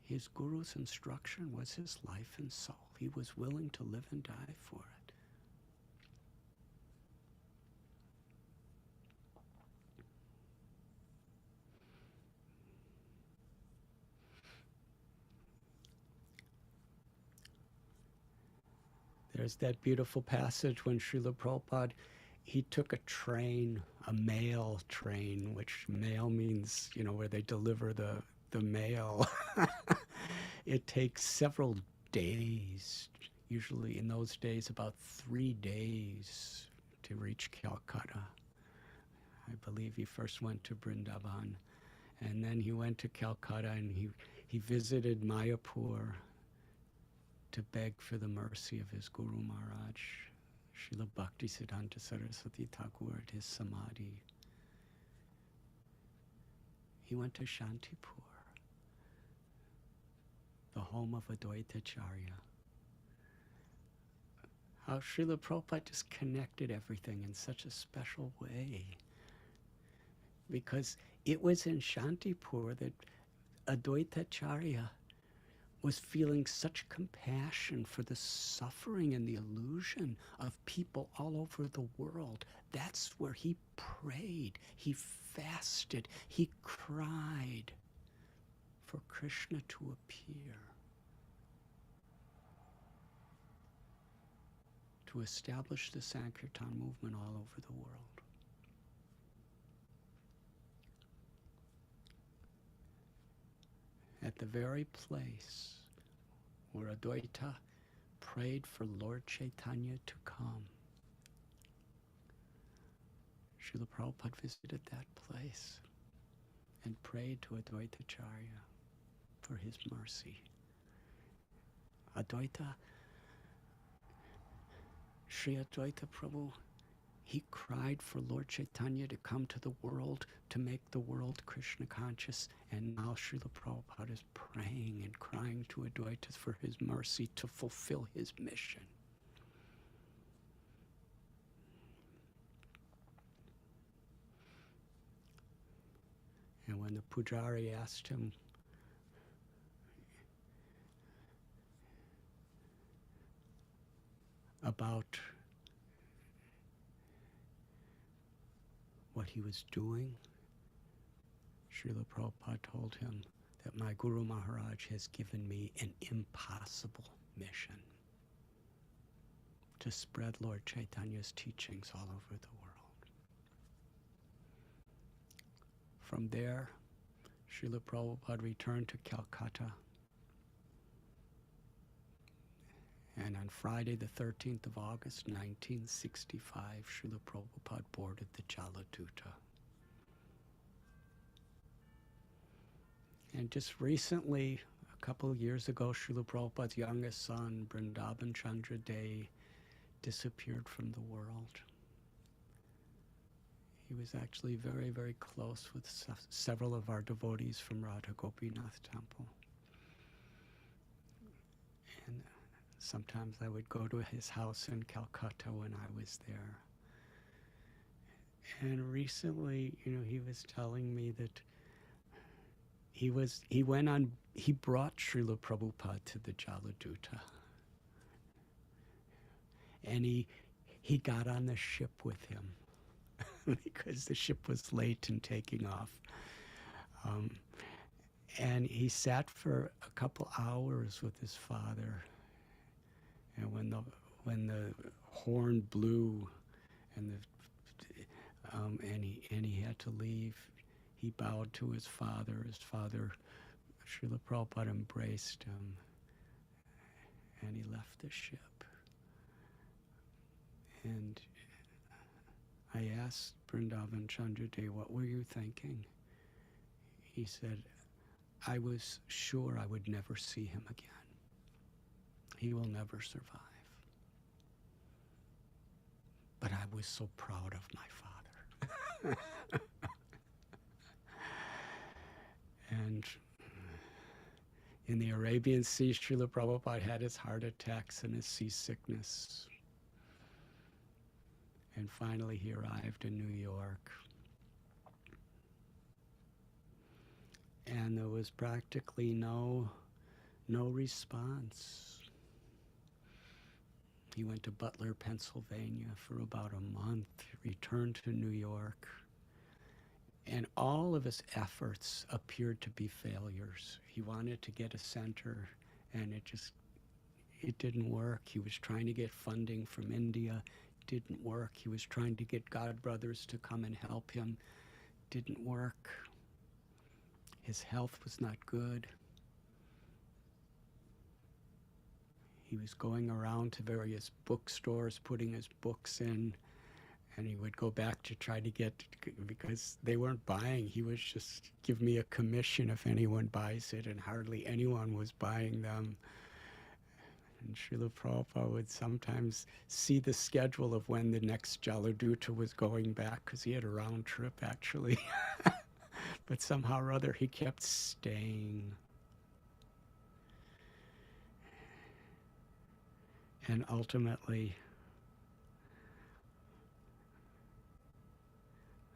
His guru's instruction was his life and soul. He was willing to live and die for it. There's that beautiful passage when Srila Prabhupada, he took a train, a mail train, which mail means, where they deliver the mail. It takes several days, usually in those days about 3 days to reach Calcutta. I believe he first went to Vrindavan, and then he went to Calcutta and he visited Mayapur to beg for the mercy of his Guru Maharaj, Srila Bhaktisiddhanta Saraswati Thakur at his Samadhi. He went to Shantipur, the home of Advaitacharya. How Srila Prabhupada just connected everything in such a special way. Because it was in Shantipur that Advaitacharya was feeling such compassion for the suffering and the illusion of people all over the world. That's where he prayed, he fasted, he cried for Krishna to appear, to establish the Sankirtan movement all over the world. At the very place where Advaita prayed for Lord Chaitanya to come, Srila Prabhupada visited that place and prayed to Advaitacharya for his mercy. Advaita, Sri Advaita Prabhu, he cried for Lord Chaitanya to come to the world to make the world Krishna conscious, and now Srila Prabhupada is praying and crying to Advaita for his mercy to fulfill his mission. And when the Pujari asked him about what he was doing, Srila Prabhupada told him that my Guru Maharaj has given me an impossible mission to spread Lord Chaitanya's teachings all over the world. From there, Srila Prabhupada returned to Calcutta, and on Friday the 13th of August 1965, Srila Prabhupada boarded the Jaladuta. And just recently, a couple of years ago, Srila Prabhupada's youngest son, Vrindavan Chandra Day, disappeared from the world. He was actually very, very close with several of our devotees from Radha Gopinath Temple. And sometimes I would go to his house in Calcutta when I was there. And recently, he was telling me that he brought Srila Prabhupada to the Jaladuta. And he got on the ship with him because the ship was late in taking off. And he sat for a couple hours with his father. And when the horn blew and he had to leave, he bowed to his father. His father, Srila Prabhupada, embraced him, and he left the ship. And I asked Vrindavan Chandradev, what were you thinking? He said, I was sure I would never see him again. He will never survive. But I was so proud of my father. And in the Arabian Sea, Srila Prabhupada had his heart attacks and his seasickness. And finally he arrived in New York. And there was practically no response. He went to Butler, Pennsylvania for about a month, returned to New York, and all of his efforts appeared to be failures. He wanted to get a center, and it didn't work. He was trying to get funding from India, didn't work. He was trying to get God brothers to come and help him, didn't work. His health was not good. He was going around to various bookstores, putting his books in, and he would go back to try to get, because they weren't buying. He was just, give me a commission if anyone buys it, and hardly anyone was buying them. And Srila Prabhupada would sometimes see the schedule of when the next Jaladuta was going back, because he had a round trip actually. But somehow or other he kept staying. And ultimately,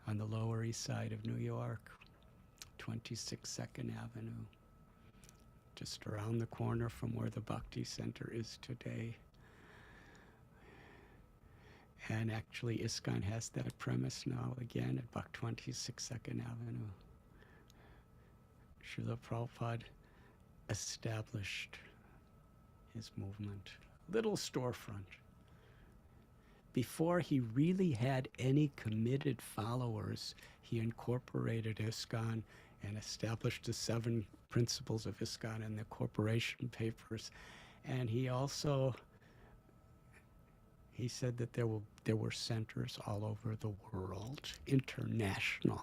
on the Lower East Side of New York, 26 2nd Avenue, just around the corner from where the Bhakti Center is today. And actually ISKCON has that premise now again at Buck 26 2nd Avenue. Srila Prabhupada established his movement. Little storefront. Before he really had any committed followers, he incorporated ISKCON and established the 7 principles of ISKCON in the corporation papers. And he said that there were centers all over the world, international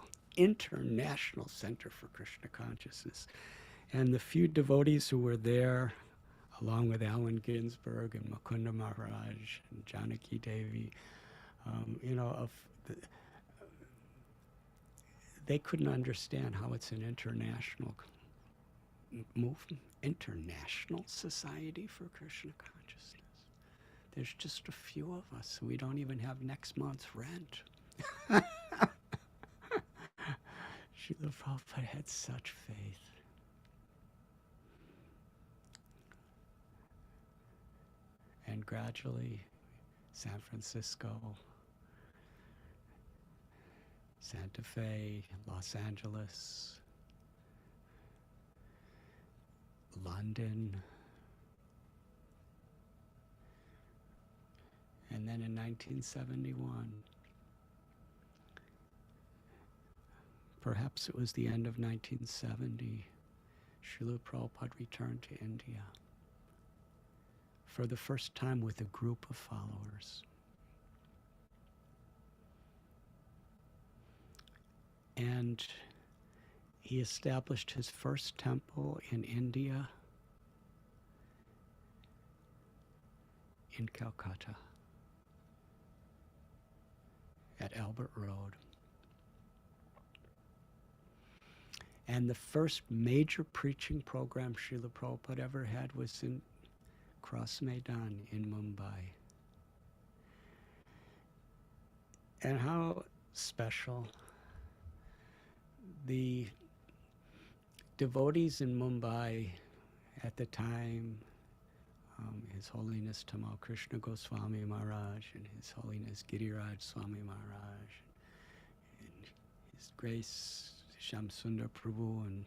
center for Krishna consciousness. And the few devotees who were there, along with Allen Ginsberg and Mukunda Maharaj and Janaki Devi, they couldn't understand how it's an international movement, international society for Krishna consciousness. There's just a few of us. We don't even have next month's rent. Srila Prabhupada had such faith. And gradually, San Francisco, Santa Fe, Los Angeles, London, and then in 1971, perhaps it was the end of 1970, Srila Prabhupada returned to India for the first time with a group of followers. And he established his first temple in India, in Calcutta, at Albert Road. And the first major preaching program Srila Prabhupada ever had was in Cross Maidan in Mumbai. And how special. The devotees in Mumbai at the time, His Holiness Tamal Krishna Goswami Maharaj and His Holiness Giriraj Swami Maharaj and His Grace Shamsundar Prabhu and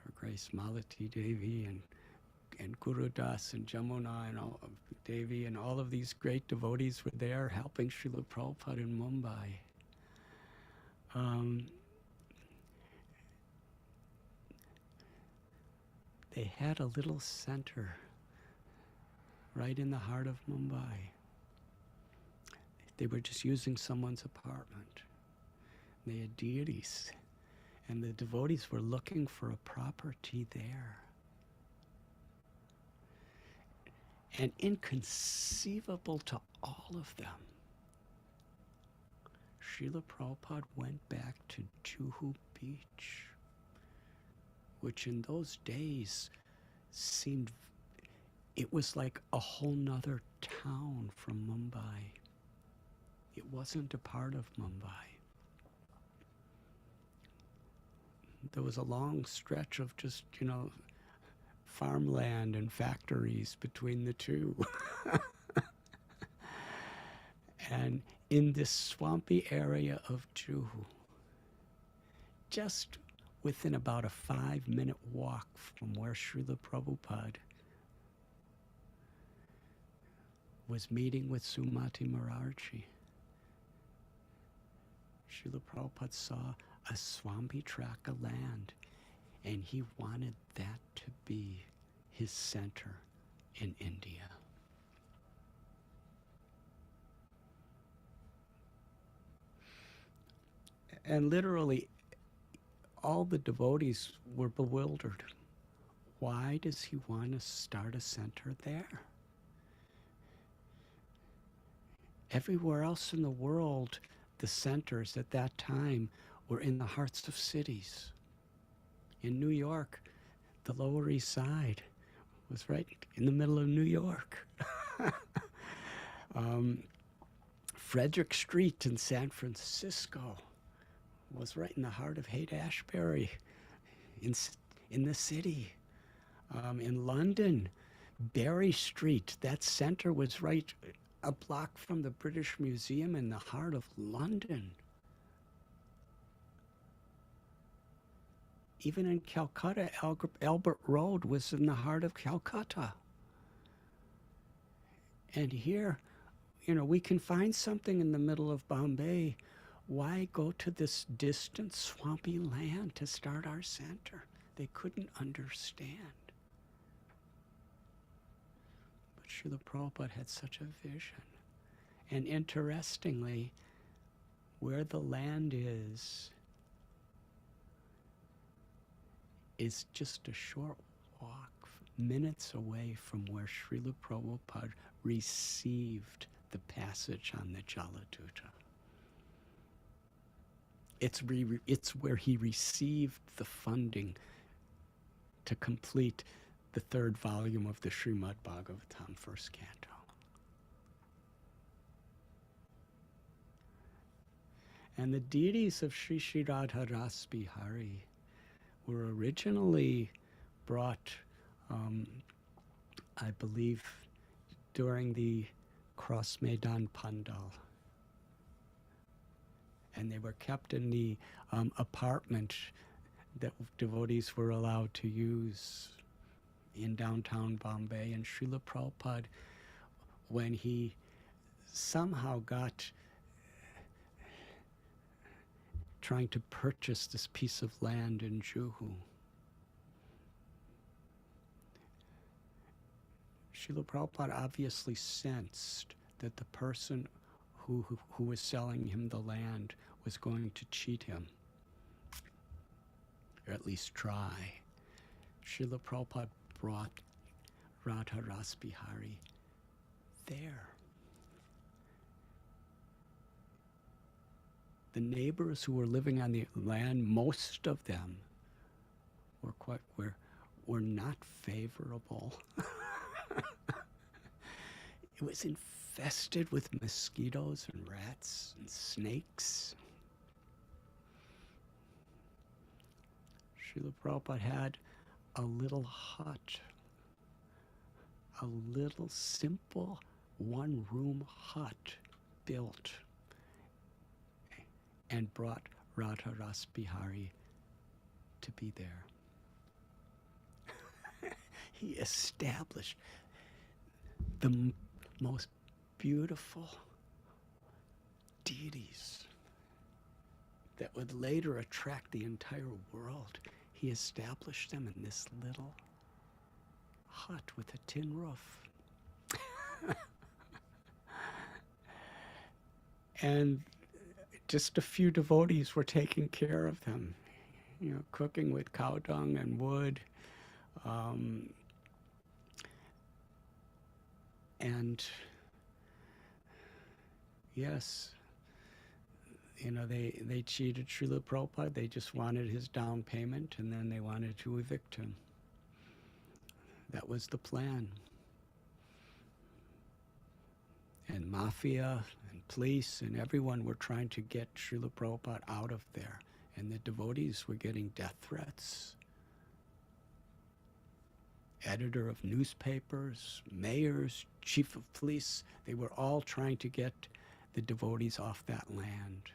Her Grace Malati Devi and Guru Das and Jamuna and all of Devi and all of these great devotees were there helping Srila Prabhupada in Mumbai. They had a little center right in the heart of Mumbai. They were just using someone's apartment. They had deities, and the devotees were looking for a property there. And inconceivable to all of them, Srila Prabhupada went back to Juhu Beach, which in those days seemed, it was like a whole nother town from Mumbai. It wasn't a part of Mumbai. There was a long stretch of just, farmland and factories between the two. And in this swampy area of Juhu, just within about a 5-minute walk from where Srila Prabhupada was meeting with Sumati Maharaji, Srila Prabhupada saw a swampy tract of land, and he wanted that to be his center in India. And literally, all the devotees were bewildered. Why does he want to start a center there? Everywhere else in the world, the centers at that time were in the hearts of cities. In New York, the Lower East Side was right in the middle of New York. Frederick Street in San Francisco was right in the heart of Haight-Ashbury in the city. In London, Berry Street, that center was right a block from the British Museum in the heart of London. Even in Calcutta, Albert Road was in the heart of Calcutta. And here, we can find something in the middle of Bombay. Why go to this distant, swampy land to start our center? They couldn't understand. But Srila Prabhupada had such a vision. And interestingly, where the land is just a short walk, minutes away from where Srila Prabhupada received the passage on the Jaladuta. It's where he received the funding to complete the 3rd volume of the Srimad Bhagavatam, 1st canto. And the deities of Sri Sri Radhas Bihari were originally brought, I believe, during the Cross Maidan Pandal. And they were kept in the apartment that devotees were allowed to use in downtown Bombay. And Srila Prabhupada, when he somehow got trying to purchase this piece of land in Juhu, Srila Prabhupada obviously sensed that the person who was selling him the land was going to cheat him, or at least try. Srila Prabhupada brought Radha Ras Bihari there. The neighbors who were living on the land, most of them were not favorable It was infested with mosquitoes and rats and snakes. Srila Prabhupada had a little hut, a little simple one-room hut built, and brought Radhas Bihari to be there. He established the most beautiful deities that would later attract the entire world. He established them in this little hut with a tin roof. And just a few devotees were taking care of them, cooking with cow dung and wood. And yes, they cheated Srila Prabhupada. They just wanted his down payment, and then they wanted to evict him. That was the plan. And mafia and police and everyone were trying to get Srila Prabhupada out of there. And the devotees were getting death threats. Editor of newspapers, mayors, chief of police, they were all trying to get the devotees off that land.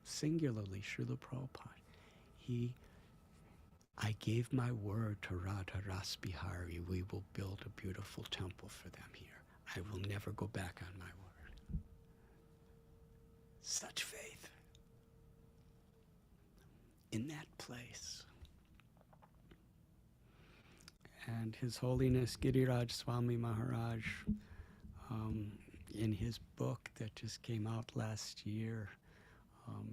Singularly, Srila Prabhupada, I gave my word to Radha Bihari, we will build a beautiful temple for them here. I will never go back on my word. Such faith in that place. And His Holiness Giriraj Swami Maharaj, in his book that just came out last year,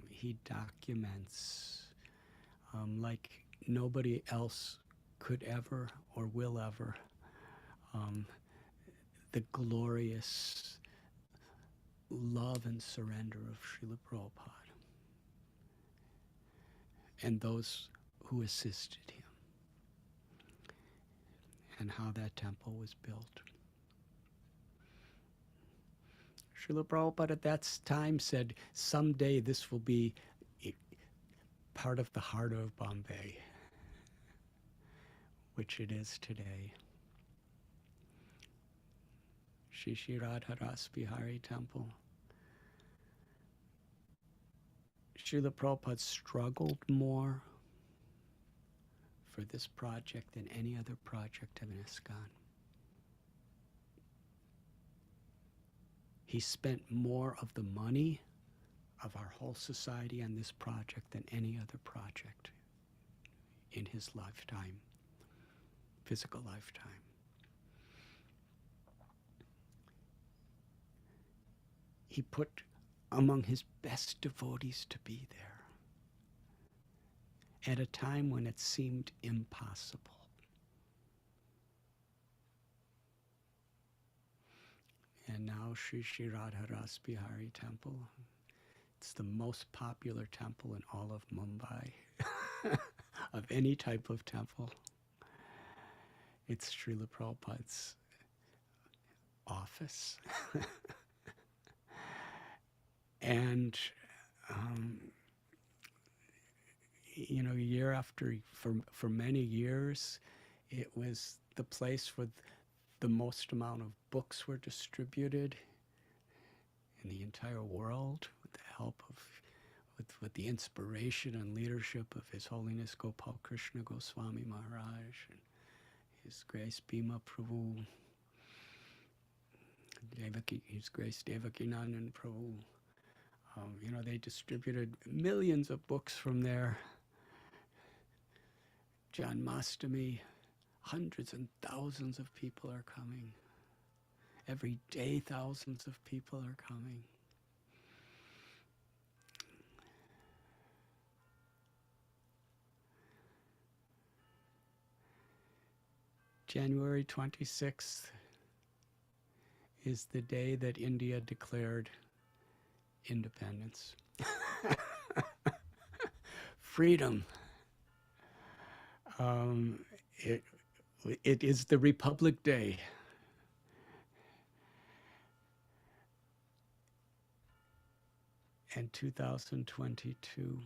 he documents like nobody else could ever or will ever the glorious love and surrender of Srila Prabhupada and those who assisted him, and how that temple was built. Srila Prabhupada at that time said, someday this will be part of the heart of Bombay, which it is today. Shri Shri Radharas Bihari Temple. Srila Prabhupada struggled more for this project than any other project of ISKCON. He spent more of the money of our whole society on this project than any other project in his lifetime, physical lifetime. He put among his best devotees to be there at a time when it seemed impossible. And now Sri Sri Radharas Bihari Temple, it's the most popular temple in all of Mumbai, of any type of temple. It's Srila Prabhupada's office. And, year after, for many years, it was the place where the most amount of books were distributed in the entire world with the help of, with the inspiration and leadership of His Holiness Gopal Krishna Goswami Maharaj and His Grace Bhima Prabhu, His Grace Devakinandan Prabhu. They distributed millions of books from there. Janmashtami, hundreds and thousands of people are coming. Every day, thousands of people are coming. January 26th is the day that India declared independence. Freedom. It is the Republic Day. And 2022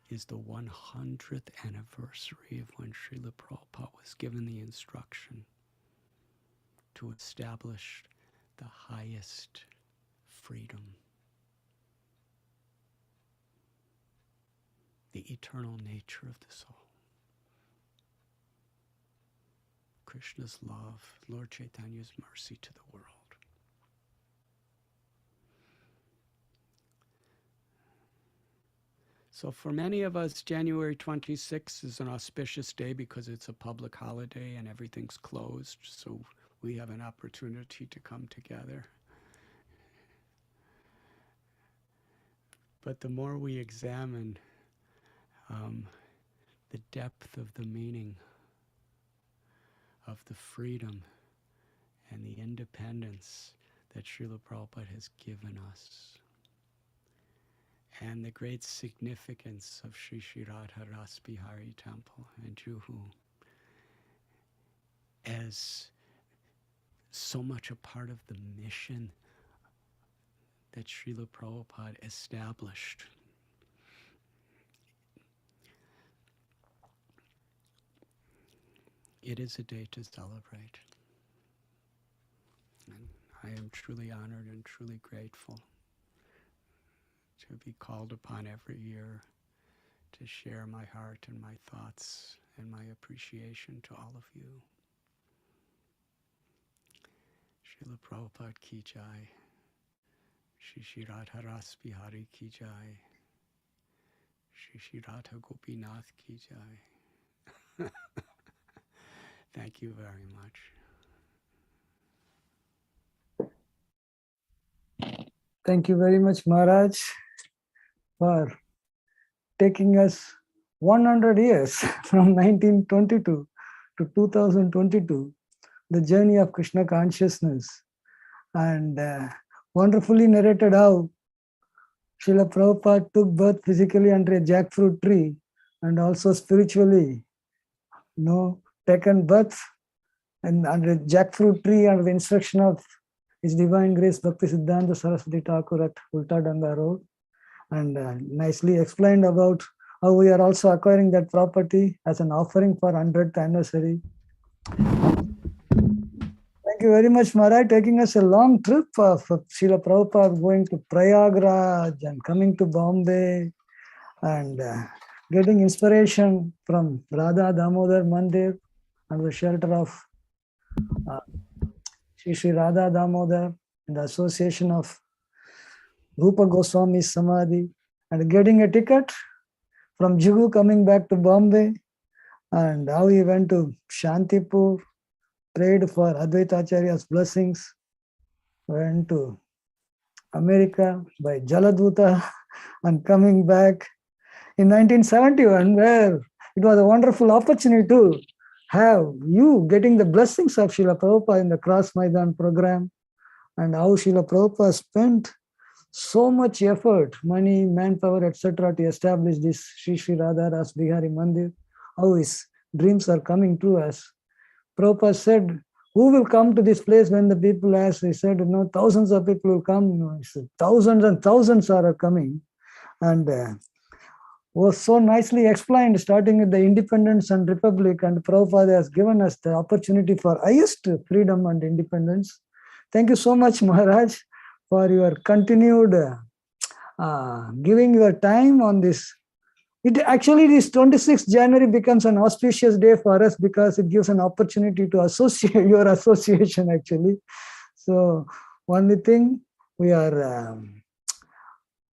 is the 100th anniversary of when Srila Prabhupada was given the instruction to establish the highest freedom, the eternal nature of the soul. Krishna's love, Lord Chaitanya's mercy to the world. So for many of us, January 26th is an auspicious day because it's a public holiday and everything's closed. So we have an opportunity to come together. But the more we examine the depth of the meaning of the freedom and the independence that Srila Prabhupada has given us, and the great significance of Sri Sri Radhas Bihari Temple in Juhu as so much a part of the mission that Srila Prabhupada established. It is a day to celebrate. And I am truly honored and truly grateful to be called upon every year to share my heart and my thoughts and my appreciation to all of you. Srila Prabhupada ki jai. Shri Shri Radharas Bihari ki jai. Shri Shri Radha Gopinath ki jai. Thank you very much. Thank you very much, Maharaj, for taking us 100 years from 1922 to 2022, the journey of Krishna consciousness, and wonderfully narrated how Srila Prabhupada took birth physically under a jackfruit tree and also spiritually, taken birth and under a jackfruit tree under the instruction of His Divine Grace Bhakti Siddhanta Saraswati Thakur at Ulta Danga Road, and nicely explained about how we are also acquiring that property as an offering for 100th anniversary. Thank you very much, Maharaj, taking us a long trip of Srila Prabhupada going to Prayagraj and coming to Bombay and getting inspiration from Radha Damodar Mandir under the shelter of Sri Sri Radha Damodar in the association of Rupa Goswami Samadhi, and getting a ticket from Juhu coming back to Bombay, and how he went to Shantipur, prayed for Advaita Acharya's blessings, went to America by Jaladuta and coming back in 1971, where it was a wonderful opportunity to have you getting the blessings of Srila Prabhupada in the Cross Maidan program, and how Srila Prabhupada spent so much effort, money, manpower, etc. to establish this Sri Sri Radharas Bihari Mandir, how his dreams are coming true. As Prabhupada said, who will come to this place when the people ask? He said, thousands of people will come. He said, thousands and thousands are coming. And was so nicely explained, starting with the independence and republic, and Prabhupada has given us the opportunity for highest freedom and independence. Thank you so much, Maharaj, for your continued giving your time on this. It actually, this 26th January becomes an auspicious day for us because it gives an opportunity to associate your association actually. So only thing, we are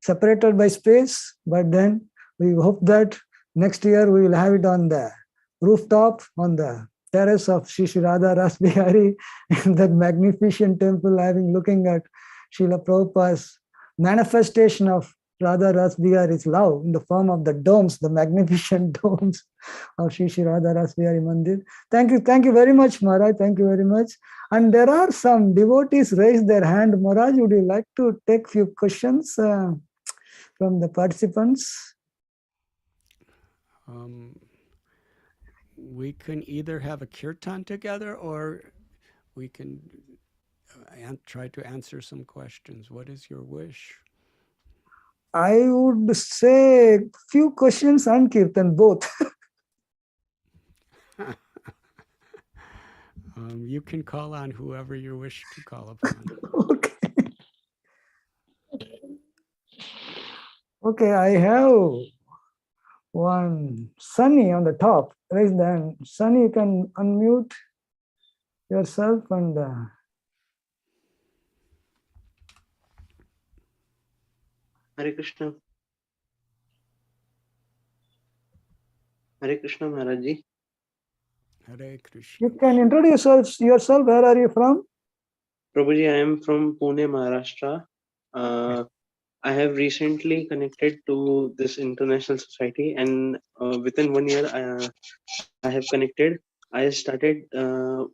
separated by space, but then we hope that next year we will have it on the rooftop, on the terrace of Sri Sri Radha Ras Bihari, in that magnificent temple, looking at Srila Prabhupada's manifestation of Radha Ras Bihari's love in the form of the domes, the magnificent domes of Sri Sri Radha Ras Bihari Mandir. Thank you very much, Maharaj. Thank you very much. And there are some devotees raised their hand. Maharaj, would you like to take few questions from the participants? We can either have a kirtan together, or we can try to answer some questions. What is your wish? I would say few questions and Kirtan, both. You can call on whoever you wish to call upon. Okay. Okay, I have one Sunny on the top. Raise the hand. Sunny, you can unmute yourself and Hare Krishna. Hare Krishna Maharaj ji. Hare Krishna. you can introduce yourself. Where are you from? Prabhuji, I am from Pune, Maharashtra. I have recently connected to this international society, and within 1 year, I have connected. I started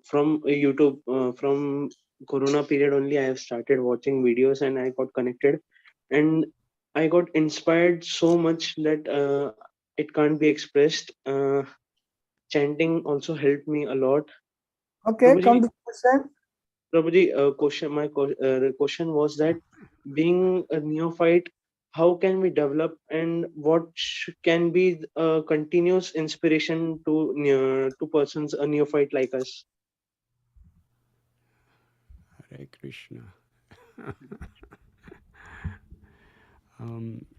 from YouTube. From Corona period only, I have started watching videos, and I got connected, and I got inspired so much that it can't be expressed. Chanting also helped me a lot. Okay, come Prabhuji, to the question. Prabhuji, my question was that being a neophyte, how can we develop and what can be a continuous inspiration to persons a neophyte like us? Hare Krishna.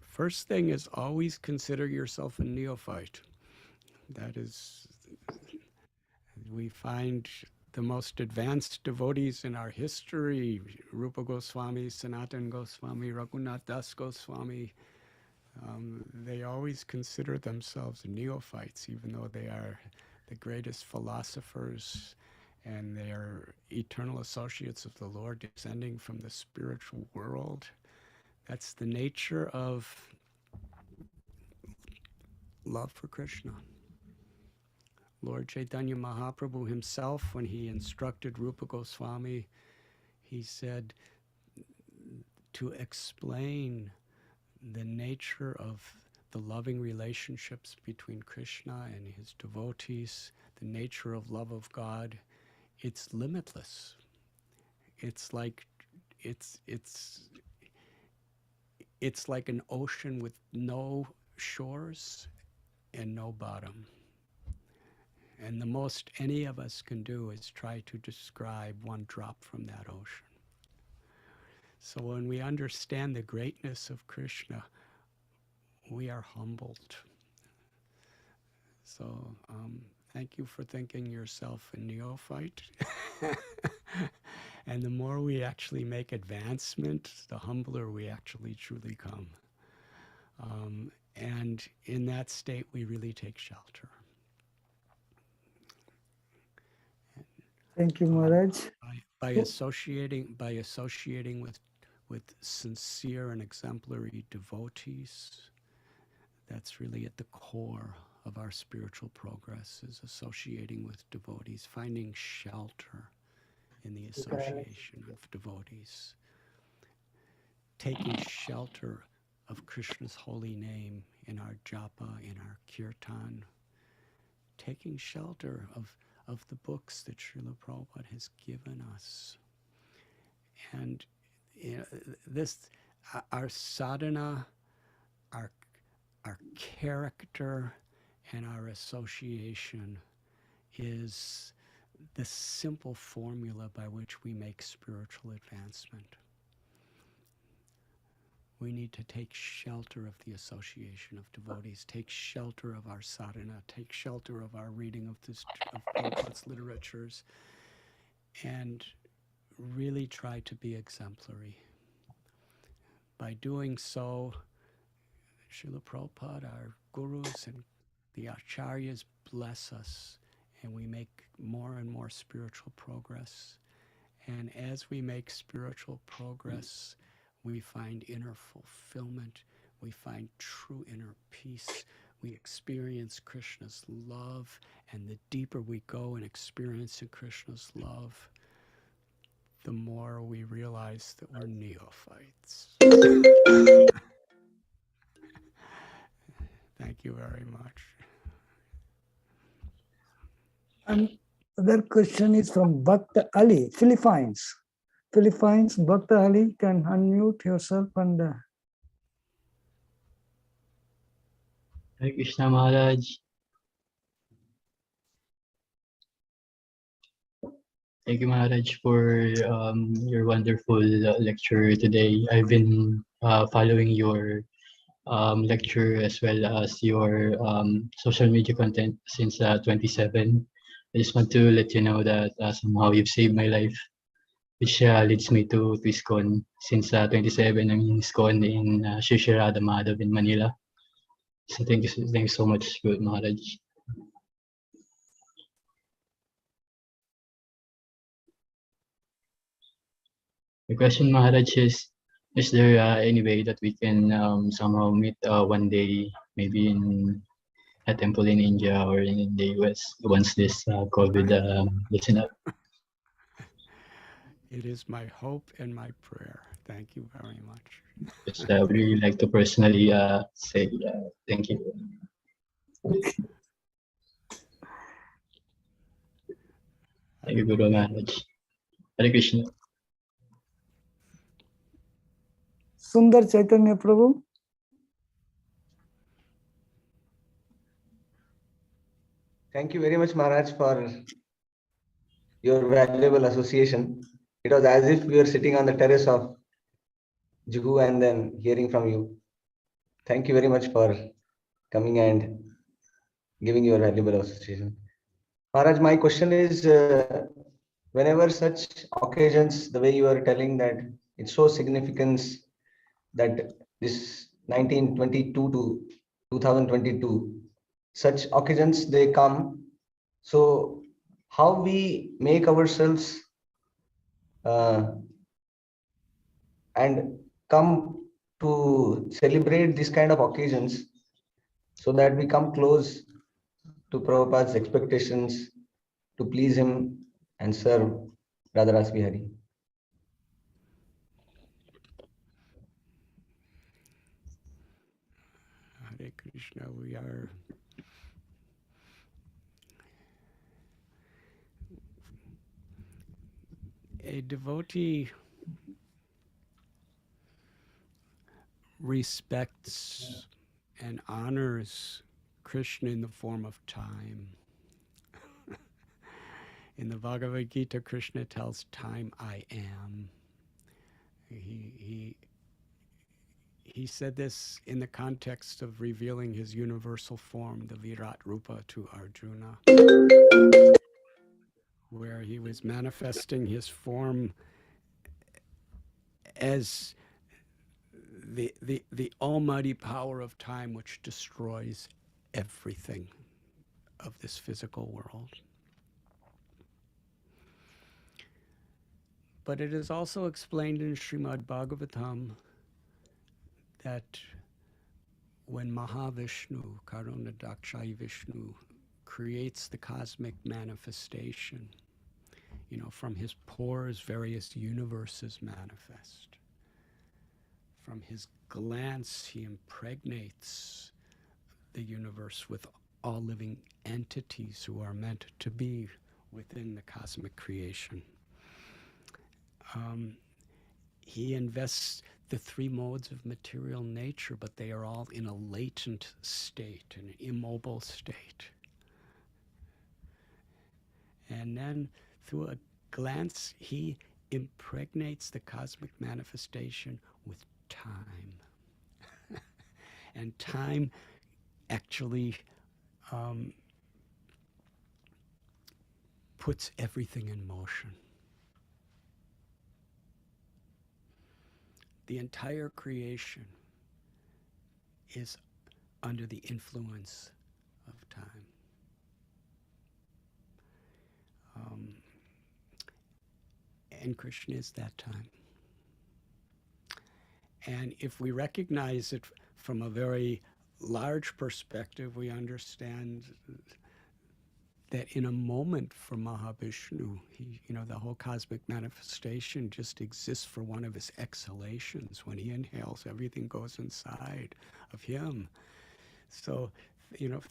First thing is always consider yourself a neophyte. That is, we find the most advanced devotees in our history, Rupa Goswami, Sanatan Goswami, Raghunath Das Goswami, they always consider themselves neophytes, even though they are the greatest philosophers and they are eternal associates of the Lord descending from the spiritual world. That's the nature of love for Krishna. Lord Chaitanya Mahaprabhu himself, when he instructed Rupa Goswami, he said to explain the nature of the loving relationships between Krishna and his devotees, the nature of love of God, it's limitless. It's like it's like an ocean with no shores and no bottom. And the most any of us can do is try to describe one drop from that ocean. So when we understand the greatness of Krishna, we are humbled. So thank you for thinking yourself a neophyte. And the more we actually make advancement, the humbler we actually truly come. And in that state, we really take shelter. Thank you, Maharaj. By associating with sincere and exemplary devotees, that's really at the core of our spiritual progress, is associating with devotees, finding shelter in the association of devotees, taking shelter of Krishna's holy name in our japa, in our kirtan, taking shelter of the books that Srila Prabhupada has given us. And you know, this, our sadhana, our character, and our association is the simple formula by which we make spiritual advancement. We need to take shelter of the association of devotees, take shelter of our sadhana, take shelter of our reading of Prabhupada's literatures, and really try to be exemplary. By doing so, Srila Prabhupada, our gurus and the acharyas bless us, and we make more and more spiritual progress. And as we make spiritual progress, we find inner fulfillment, we find true inner peace, we experience Krishna's love, and the deeper we go in experiencing Krishna's love, the more we realize that we're neophytes. Thank you very much. And other question is from Bhakta Ali, Philippines. Bhakta Ali, can unmute yourself and Hare Krishna Maharaj. Thank you, Maharaj, for your wonderful lecture today. I've been following your lecture as well as your social media content since 27. I just want to let you know that somehow you've saved my life, which leads me to ISKCON. Since 27, I'm in ISKCON in Sri Radhanath in Manila. So thank you so much, good Maharaj. The question, Maharaj, is there any way that we can somehow meet one day, maybe in a temple in India or in the US, once this COVID listen up? It is my hope and my prayer. Thank you very much. Just would really like to personally say thank you. Thank you, Guru Maharaj. Hare Krishna. Sundar Chaitanya Prabhu. Thank you very much, Maharaj, for your valuable association. It was as if we were sitting on the terrace of Juhu and then hearing from you. Thank you very much for coming and giving your valuable association. Maharaj, my question is, whenever such occasions, the way you are telling that it shows significance that this 1922 to 2022, such occasions, they come. So how we make ourselves and come to celebrate this kind of occasions so that we come close to Prabhupada's expectations to please him and serve Radhas Bihari. Hare Krishna, we are a devotee respects and honors Krishna in the form of time. In the Bhagavad Gita, Krishna tells time I am. He said this in the context of revealing his universal form, the Virat Rupa, to Arjuna, where he was manifesting his form as the almighty power of time which destroys everything of this physical world. But it is also explained in Srimad Bhagavatam that when Mahavishnu, Karunadakshayi Vishnu, creates the cosmic manifestation, from his pores various universes manifest. From his glance he impregnates the universe with all living entities who are meant to be within the cosmic creation. He invests the three modes of material nature, but they are all in a latent state, an immobile state. And then through a glance, he impregnates the cosmic manifestation with time. And time actually puts everything in motion. The entire creation is under the influence of time. And Krishna is that time. And if we recognize it from a very large perspective, we understand that in a moment for Mahavishnu, the whole cosmic manifestation just exists for one of his exhalations. When he inhales, everything goes inside of him. So,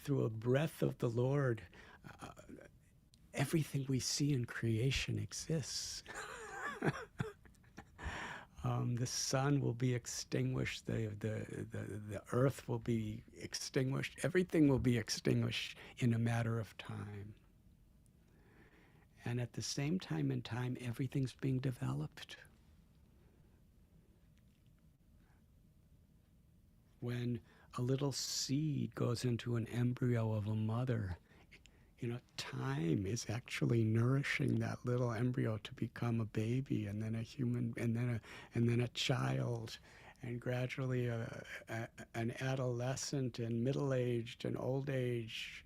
through a breath of the Lord, everything we see in creation exists. the sun will be extinguished, the earth will be extinguished, everything will be extinguished in a matter of time. And at the same time in time, everything's being developed. When a little seed goes into an embryo of a mother, time is actually nourishing that little embryo to become a baby, and then a human, and then a child, and gradually an adolescent, and middle-aged, and old age,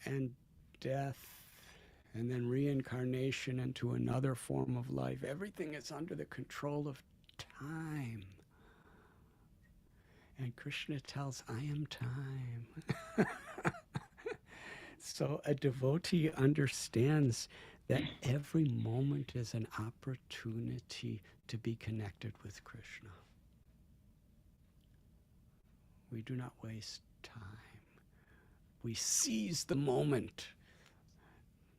and death, and then reincarnation into another form of life. Everything is under the control of time. And Krishna tells, I am time. So a devotee understands that every moment is an opportunity to be connected with Krishna. We do not waste time. We seize the moment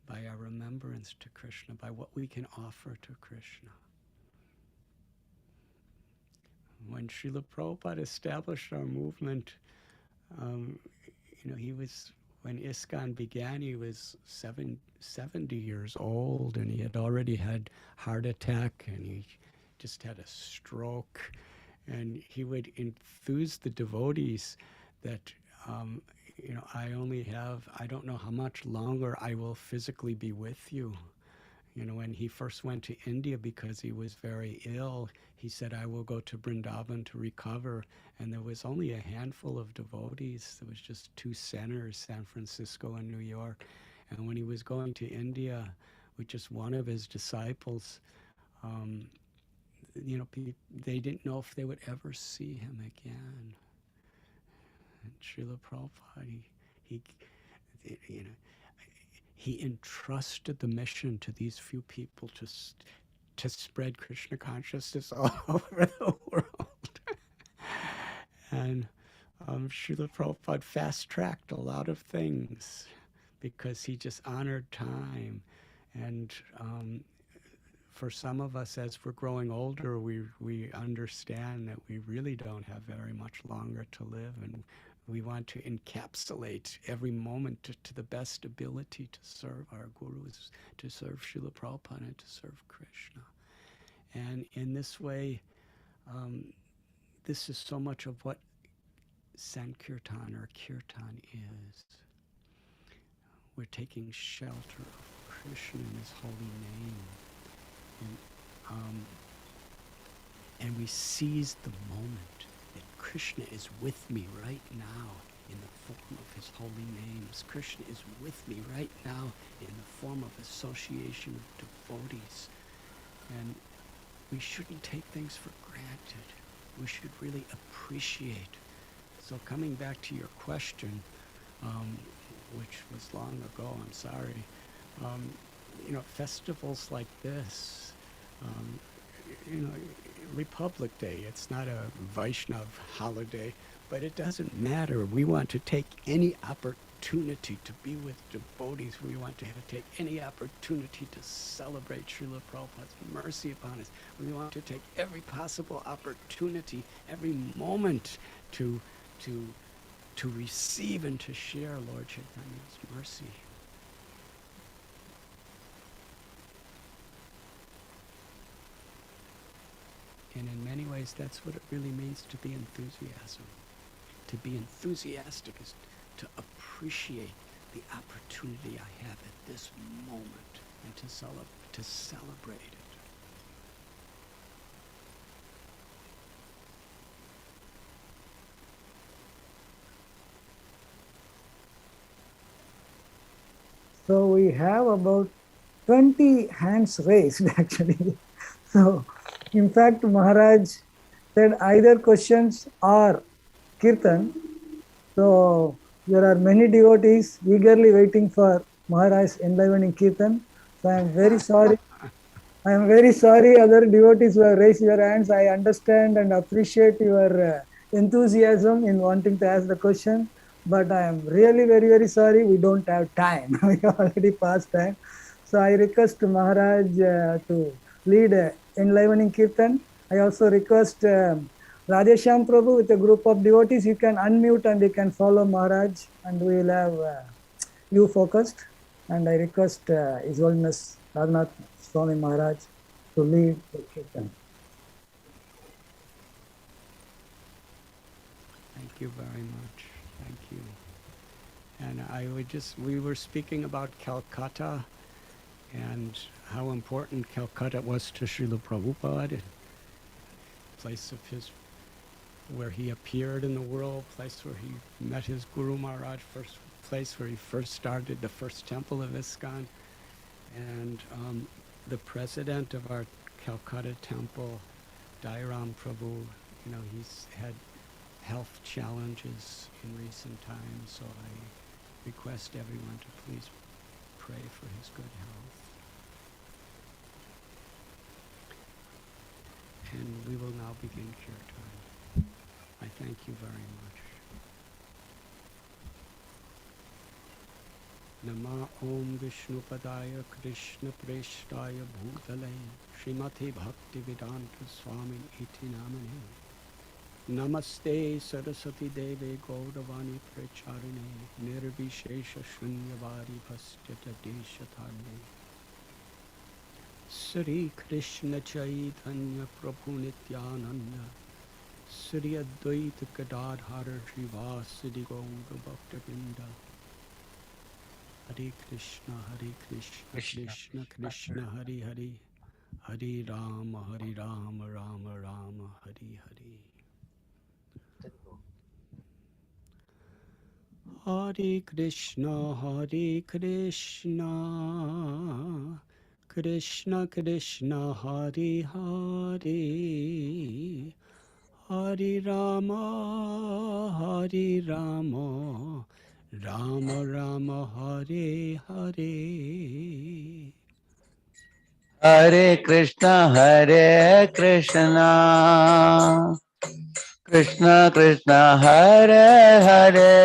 by our remembrance to Krishna, by what we can offer to Krishna. When Srila Prabhupada established our movement, when ISKCON began, he was 70 years old, and he had already had heart attack, and he just had a stroke. And he would enthuse the devotees that, I don't know how much longer I will physically be with you. When he first went to India because he was very ill, he said, I will go to Vrindavan to recover. And there was only a handful of devotees. There was just 2 centers, San Francisco and New York. And when he was going to India with just one of his disciples, they didn't know if they would ever see him again. And Srila Prabhupada, he entrusted the mission to these few people to spread Krishna consciousness all over the world. And Srila Prabhupada fast-tracked a lot of things because he just honored time. And for some of us, as we're growing older, we understand that we really don't have very much longer to live, and we want to encapsulate every moment to the best ability to serve our gurus, to serve Srila Prabhupada, and to serve Krishna. And in this way, this is so much of what Sankirtan or Kirtan is. We're taking shelter of Krishna in his holy name. And we seize the moment that Krishna is with me right now in the form of his holy names. Krishna is with me right now in the form of association of devotees. And we shouldn't take things for granted. We should really appreciate. So coming back to your question, which was long ago, I'm sorry, festivals like this, Republic Day, it's not a Vaishnav holiday, but it doesn't matter. We want to take any opportunity to be with devotees. We want to take any opportunity to celebrate Srila Prabhupada's mercy upon us. We want to take every possible opportunity, every moment to receive and to share Lord Chaitanya's mercy. And in many ways, that's what it really means to be enthusiasm. To be enthusiastic is to appreciate the opportunity I have at this moment and to celebrate it. So we have about 20 hands raised actually. So in fact, Maharaj said either questions or kirtan. So there are many devotees eagerly waiting for Maharaj's enlivening kirtan. So I am very sorry. I am very sorry, other devotees who have raised your hands. I understand and appreciate your enthusiasm in wanting to ask the question. But I am really very, very sorry. We don't have time. We have already passed time. So I request Maharaj to lead enlivening kirtan I also request Radhesham Prabhu with a group of devotees, you can unmute and you can follow Maharaj, and we will have you focused. And I request His Holiness Radhanath Swami Maharaj to lead the kirtan. Thank you very much. Thank you. And we were speaking about Calcutta and how important Calcutta was to Srila Prabhupada, place of his, where he appeared in the world, place where he met his Guru Maharaj, first place where he first started the first temple of ISKCON. And the president of our Calcutta temple, Dairam Prabhu, he's had health challenges in recent times, so I request everyone to please pray for his good health. And we will now begin kirtan. I thank you very much. Nama Om Vishnu Padaya Krishna Preshtaya Bhutale Srimati Bhakti Vedanta Swami Iti Namane Namaste Saraswati Deve Gauravani Pracharine Nirvishesha Shunyavadi Pastyata Deshatane Sri Krishna Chaitanya Prabhu Nityananda Sri Advaita Gadadhara Srivasadi Gaura Bhaktavinda Hare Krishna Krishna Krishna Hare Hare Hare Rama Rama Rama Hare Hare Hare Krishna Krishna Krishna Hare Hare Hare Rama Rama Rama Hare Hare Hare Krishna Krishna Krishna Hare Hare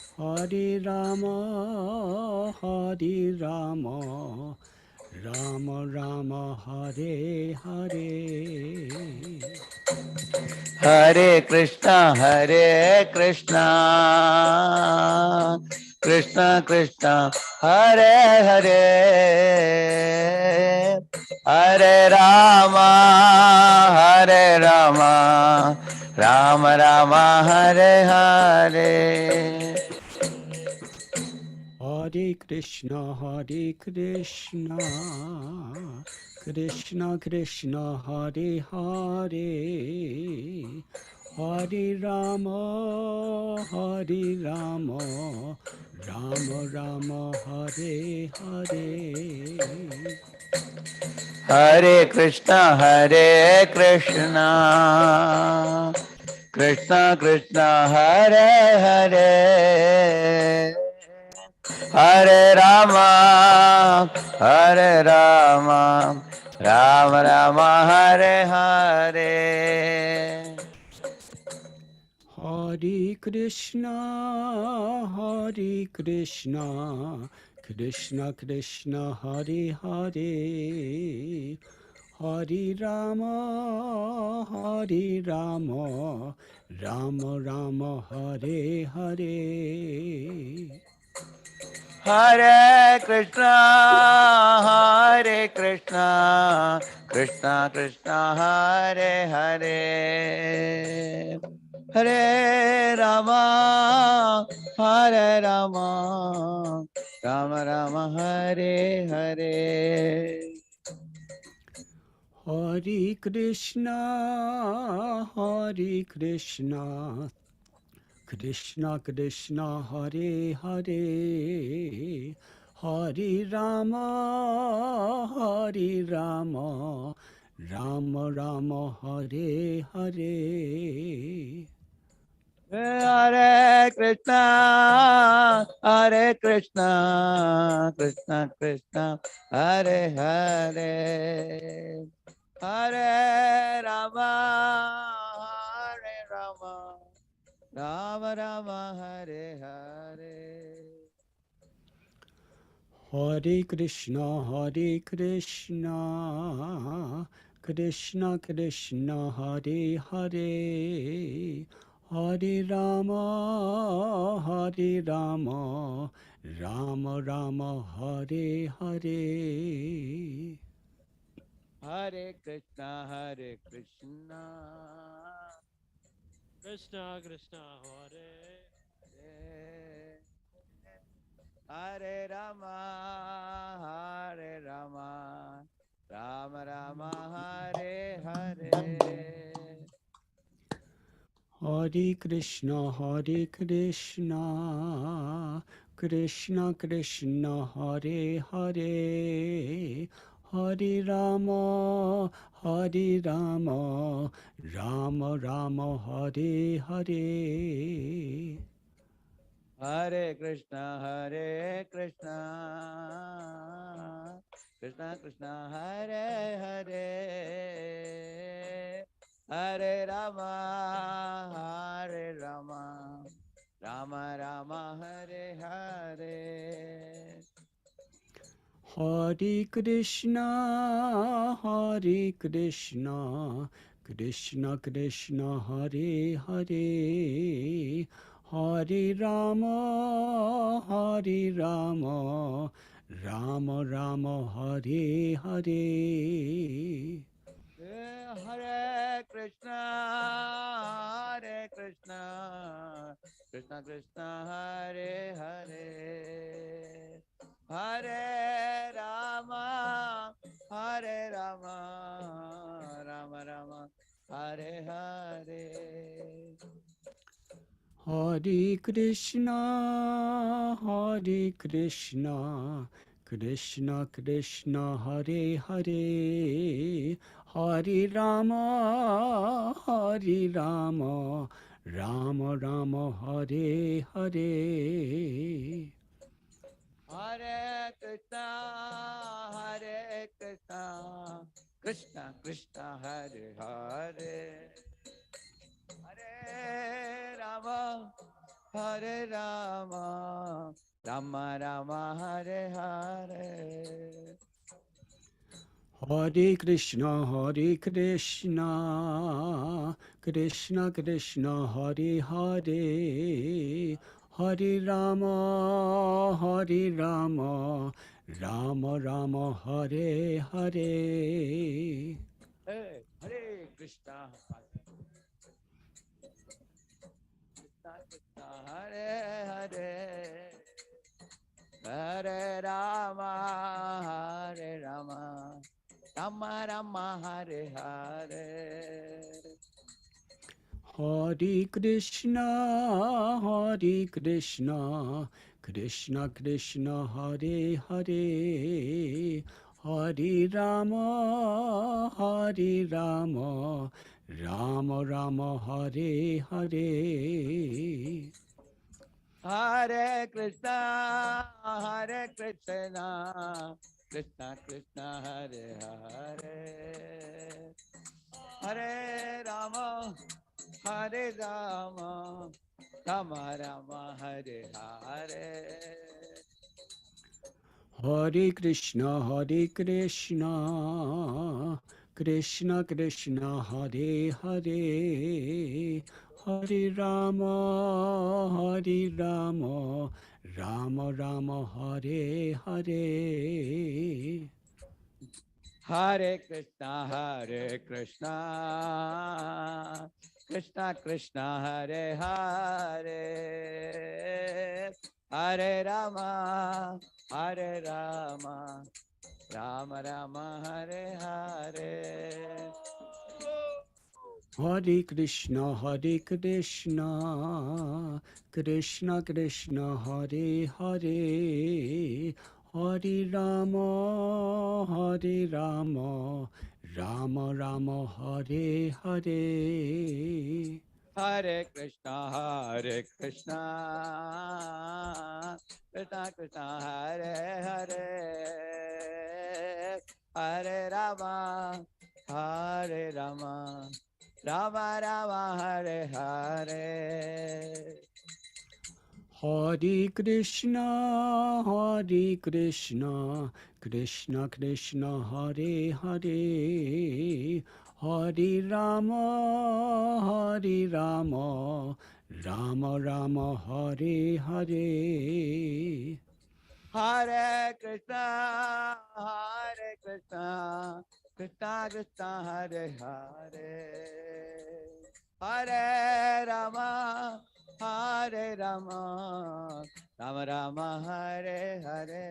Hare Rama Rama Rama Hare Hare Hare Krishna Krishna Krishna Hare Hare Hare Rama Rama Rama Hare Hare Hare Krishna Krishna Krishna Hare Hare Hare Rama Rama Rama Hare Hare Hare Krishna Krishna Krishna Hare Hare Hare Rama Rama Rama Hare Hare Hare Krishna Krishna Krishna Hare Hare Hare Rama Rama Rama Hare Hare Hare Krishna Krishna Krishna Hare Hare Hare Rama Rama Rama Hare Hare Hare Krishna Krishna Krishna Hare Hare Hare Rama Rama Rama Hare Hare Hare Krishna Krishna Krishna Hare Hare Hare Rama Rama Rama Hare Hare Hare Krishna, Hare Krishna, Krishna Krishna, Hare Hare, Hare Rama, Hare Rama, Rama Rama, Hare Hare. Hare Krishna, Krishna Krishna, Hare Hare, Hare Rama, Rama Rama, Hare Hare. Hare Krishna, Krishna Krishna Hare Hare Hare Rama, Rama Rama, Hare Hare. Hare Krishna, Krishna Krishna, Hare Hare, Hare Rama, Rama Rama, Hare Hare. Hare Krishna, Krishna Krishna, Hare Hare, Hare Rama, Rama Rama, Hare Hare. Hare Krishna, Krishna Krishna, Hare Hare, Hare Rama, Rama Rama, Hare Hare. Hare Krishna, Krishna Krishna, Hare Hare, Hare Rama, Rama Rama, Hare Hare. Hare Krishna, Krishna Krishna, Hare Hare, Hare Rama, Rama Rama, Hare Hare. Hare Krishna, Krishna Krishna, Hare Hare, Hare Rama, Rama Rama, Hare Hare. Hare Krishna, Krishna Krishna, Hare Hare, Hare Rama, Rama Rama, Hare Hare. Hey, Hare Krishna, Krishna Krishna, Hare Hare, Hare Rama, Rama Rama, Hare Hare. Hare Krishna, Krishna Krishna, Hare Hare, Hare Rama, Rama Rama, Hare Hare. Hare Krishna, Krishna Krishna, Hare Hare, Hare Rama, Rama Rama, Hare Hare. Hare Krishna, Krishna Krishna, Hare Hare, Hare Rama, Rama Rama, Hare Hare. Hare Krishna, Krishna Krishna, Hare Hare, Hare Rama, Rama Rama, Hare Hare. Hare Krishna, Krishna Krishna, Hare Hare, Hare Rama, Rama Rama, Hare Hare. Hare Krishna Krishna Krishna Hare Hare Hare Rama Hare Rama Rama Rama Hare Hare Hare Krishna Krishna Krishna Hare Hare Hare Rama Rama Rama Hare Hare Hare Krishna Krishna Krishna Hare Hare Hare Rama Rama Rama Hare Hare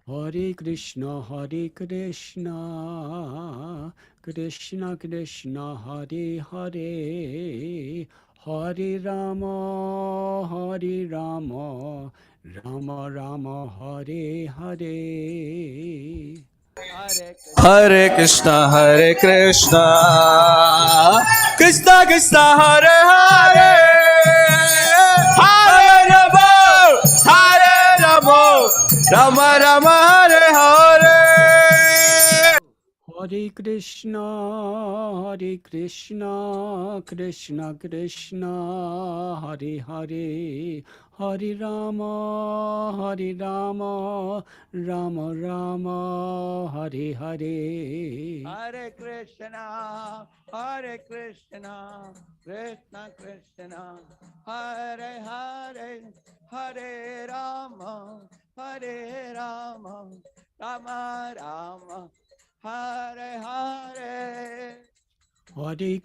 Hare Krishna Krishna Krishna Hare Hare Hare Rama Rama Rama Hare Hare Hare Krishna Krishna Krishna Hare Hare Hare Rama Rama Rama Hare Hare Hare Krishna Krishna Krishna Hare Hare Hare Rama Rama Rama Hare Hare Hare Krishna Krishna Krishna Hare Hare Hare Rama Rama Rama Hare Hare Hare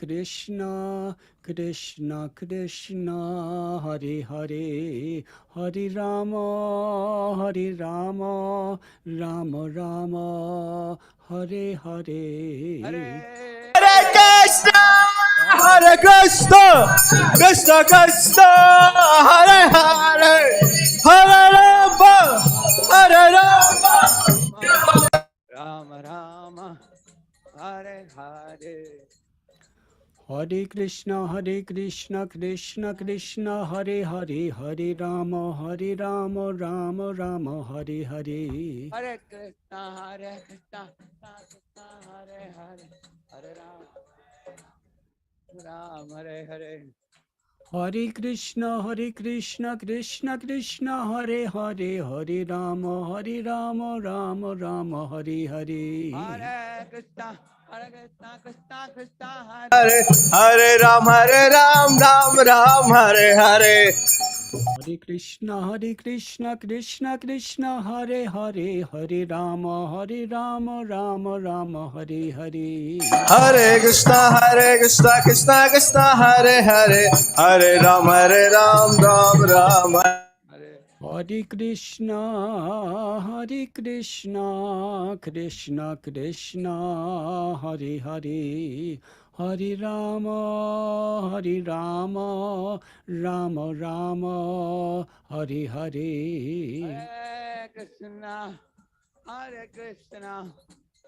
Krishna Krishna Krishna Hare Hare Hare Rama Rama Rama Hare Hare Hare Krishna Krishna Krishna Hare Hare Hare Rama Rama Rama Hare Hare Hare Krishna Krishna Krishna Hare Hare Hare Rama Rama Rama Hare Hare Hare Krishna Krishna Hare Hare Hare Rama Hare Hare Hare Krishna Krishna Krishna Hare Hare Hare Rama Rama Rama Hare Hare Hare Krishna Krishna Hare Ram Ram Ram Hare Hare Hare Krishna Krishna Hare Hare Hare Rama Rama Rama Hare Hare Hare Krishna Krishna Hare Hare Hare Ram Ram Ram Hare Krishna Krishna Krishna Hare Hare Hare Rama Rama Rama Hare Hare Hare Krishna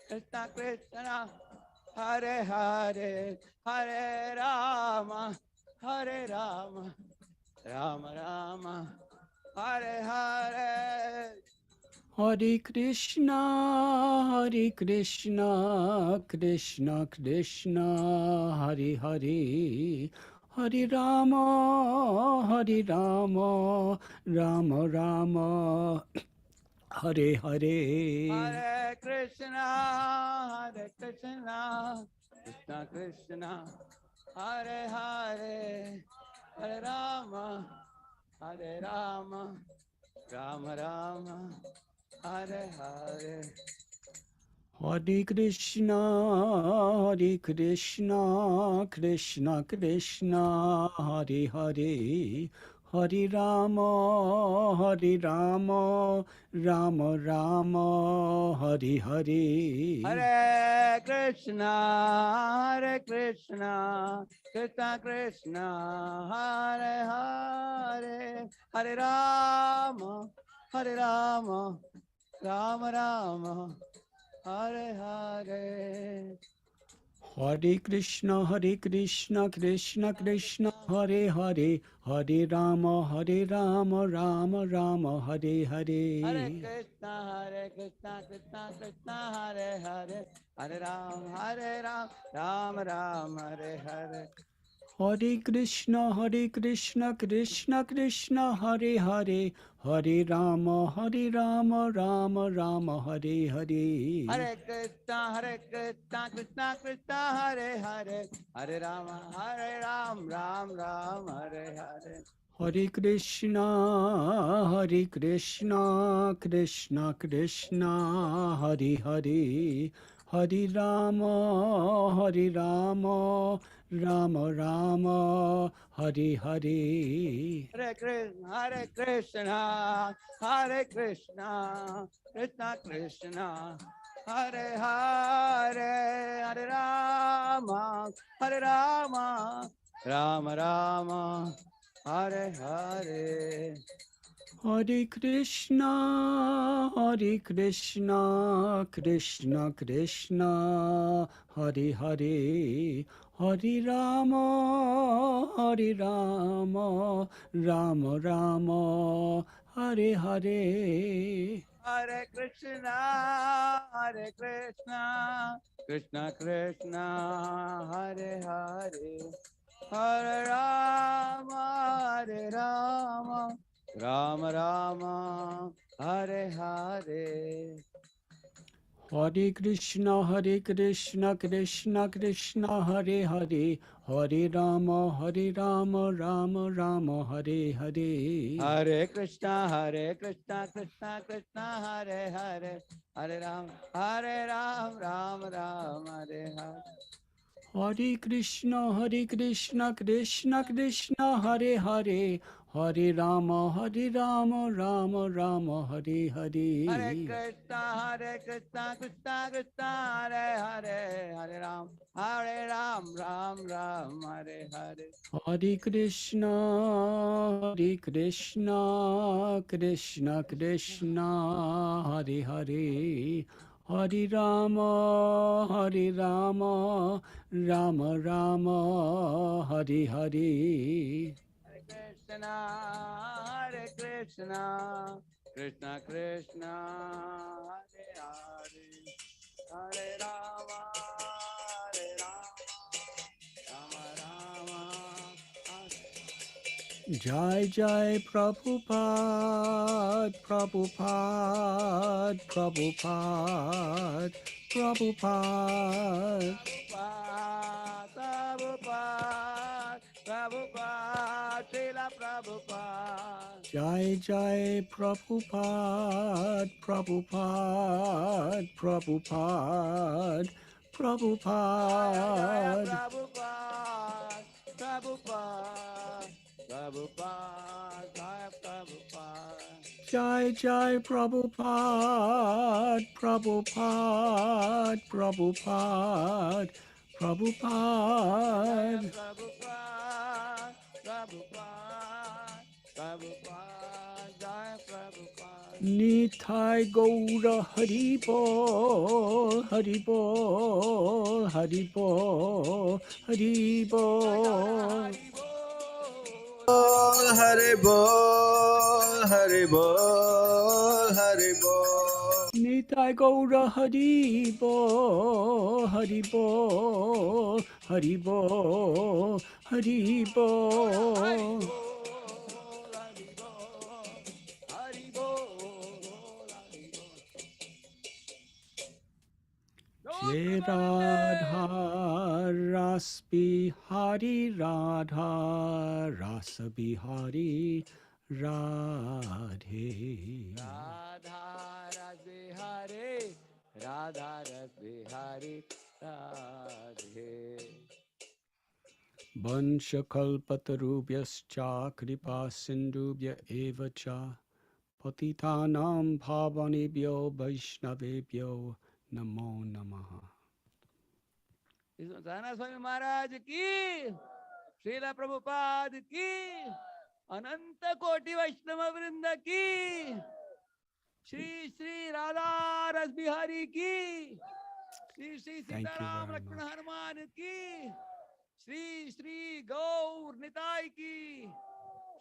Krishna Krishna Hare Hare Hare Rama Rama Rama Hare Hare Hare Krishna Krishna Krishna Hare Hare Hare Rama Rama Rama Hare Hare Hare Krishna Krishna Krishna Hare Hare Hare Rama Rama Rama Hare Hare Hare Krishna Krishna Krishna Hare Hare Hare Rama Rama Rama Hare Hare Hare Krishna Krishna Krishna Hare Hare Hare Rama Rama Rama Hare Hare Hare Krishna, Krishna Krishna, Hare Hare, Hare Rama, Rama Rama, Hare Hare. Hare Krishna, Krishna Krishna, Hare Hare, Hare Ram, Ram Ram, Hare Hare. Hare Krishna, Krishna Krishna, Hare Hare, Hare Rama, Rama Rama, Hare Hare. Hare Krishna, Krishna Krishna, Hare Hare, Hare Ram, Ram Ram, Hare Hare. Hare Krishna, Krishna Krishna, Hare Hare, Hare Rama, Rama Rama, Hare Hare. Hare Krishna, Krishna Krishna, Hare Hare, Hare Rama, Rama Rama, Hare Hare. Hare Krishna, Krishna Krishna, Hare Hare, Hare Rama, Rama Rama, Hare Hare. Hare Krishna, Krishna Krishna, Hare Hare, Hare Rama, Rama Rama, Hare Hare. Hare Krishna, Krishna Krishna, Hare Hare, Hare Rama, Rama Rama, Hare Hare. Hare Krishna, Krishna Krishna, Hare Hare, Hare Ram, Ram Ram, Hare Hare. Hare Krishna, Krishna Krishna, Hare Hare, Hare Rama, Rama Rama, Hare Hare. Hare Krishna, Krishna Krishna, Hare Hare, Hare Ram, Ram Ram, Hare Hare. Hare Krishna, Krishna Krishna, Hare Hare, Hare Rama, Rama Rama, Hare Hare. Hare Krishna, Krishna Krishna, Hare Hare, Hare Rama, Rama Rama, Hare. Jai Jai Prabhupada, Prabhupada, Prabhupada, Prabhupada. Prabhupada, Prabhupada, Srila Prabhupada. Jai Jai Prabhupada, Prabhupada, Prabhupada, Prabhupada. Prabhupada, Prabhupada, Prabhupada, Jai Prabhupada. Jai Jai Prabhupada, Prabhupada, Prabhupada, Prabhupada. Prabhupada, Prabhupada, Prabhupada, Jai Prabhupada. Nitai Gaura Haribol, Haribol, Haribol, Haribol. Hare Bol, Hare Bol, Hare Bol. Nitai Gaura Haribol, Haribol, Haribol, Haribol. Jai Radha Ras Bihari, Radha Rasa Bihari, Radhe. Radha Ras Bihari, Radha Ras Bihari, Radhe. Vanshakalpatarubhyascha kripa sindubhya eva cha patitanam bhavanebhyo vaishnavebhyo namo namaha. Radhanath Swami Maharaj ki, Srila Prabhupada ki, Ananta Koti Vaishnava Vrinda ki, Shri Shri Radha Ras Bihari ki, Shri Shri Thank you Sitaram very Lakshmana much. Hanuman ki. Shri Shri Gaur Nitai ki.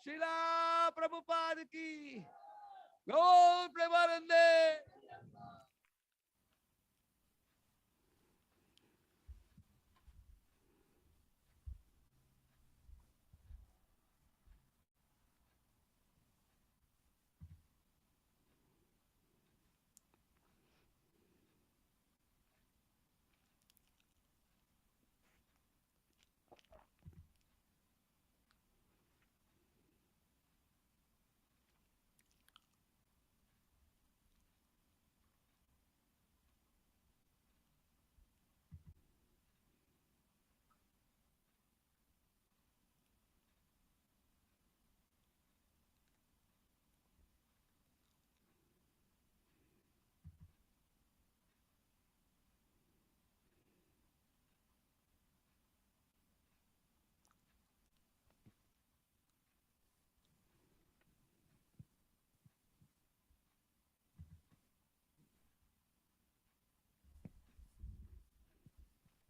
Srila Prabhupada ki. Gaur Premanande.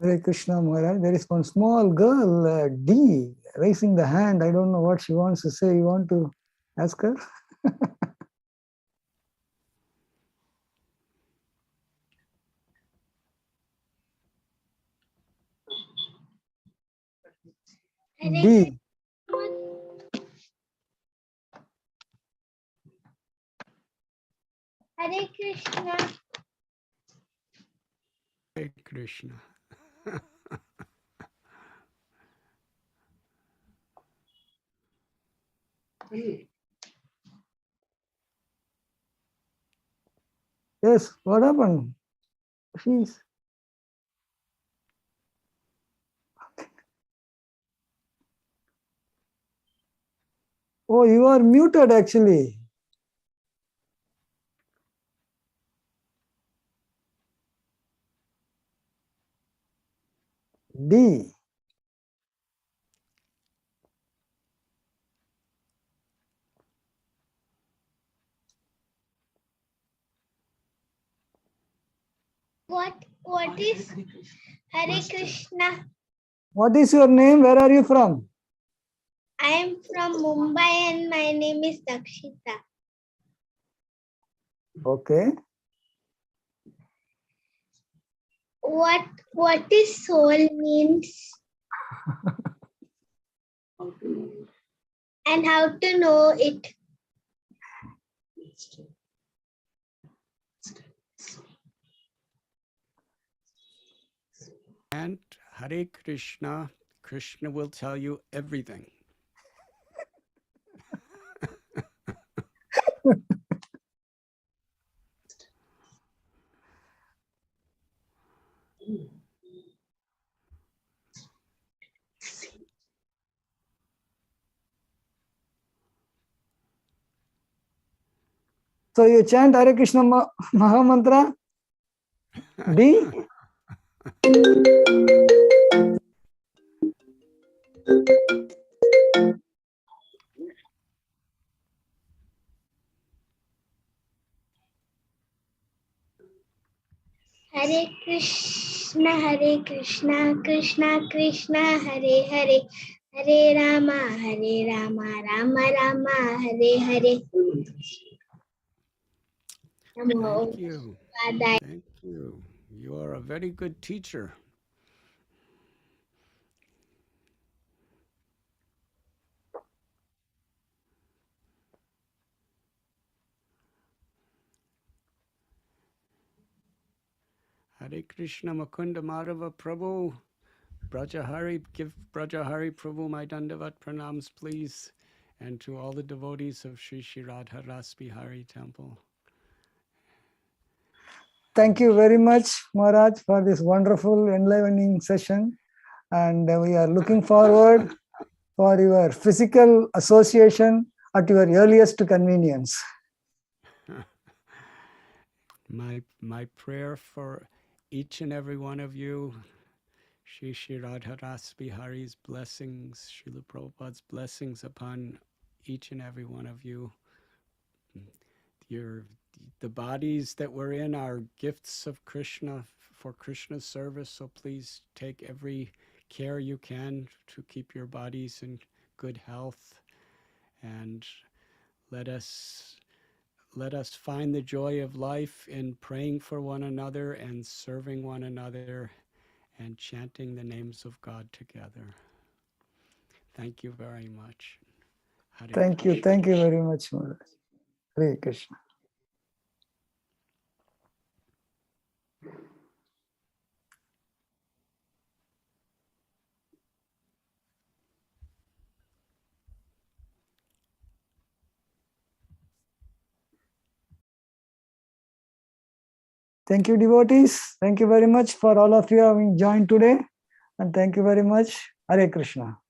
Hare Krishna Maharaj. There is one small girl, D, raising the hand. I don't know what she wants to say. You want to ask her? D. Hare Krishna. Hare Krishna. Yes, what happened? She's. Oh, you are muted actually. D. What is Hare Krishna? What is your name? Where are you from? I am from Mumbai and my name is Dakshita. Okay. What is soul means? And how to know it? And Hare Krishna, Krishna will tell you everything. So you chant Hare Krishna Maha Mantra? D? Hare Krishna, Krishna Krishna, Hare Hare, Hare Rama, Rama Rama, Hare Hare. Thank you. Thank you. You are a very good teacher. Hare Krishna Mukunda Madhava Prabhu. Brajahari, give Brajahari Prabhu my Dandavat pranams, please. And to all the devotees of Sri Sri Radharas Bihari Temple. Thank you very much, Maharaj, for this wonderful, enlivening session. And we are looking forward for your physical association at your earliest convenience. My prayer for each and every one of you, Sri Sri Radharas Bihari's blessings, Srila Prabhupada's blessings upon each and every one of you. the bodies that we're in are gifts of Krishna for Krishna's service. So please take every care you can to keep your bodies in good health, and let us find the joy of life in praying for one another and serving one another and chanting the names of God together. Thank you very much. Hare Thank you. Krishna. Thank you very much, Maharaj. Hare Krishna. Thank you, devotees. Thank you very much for all of you having joined today. And thank you very much. Hare Krishna.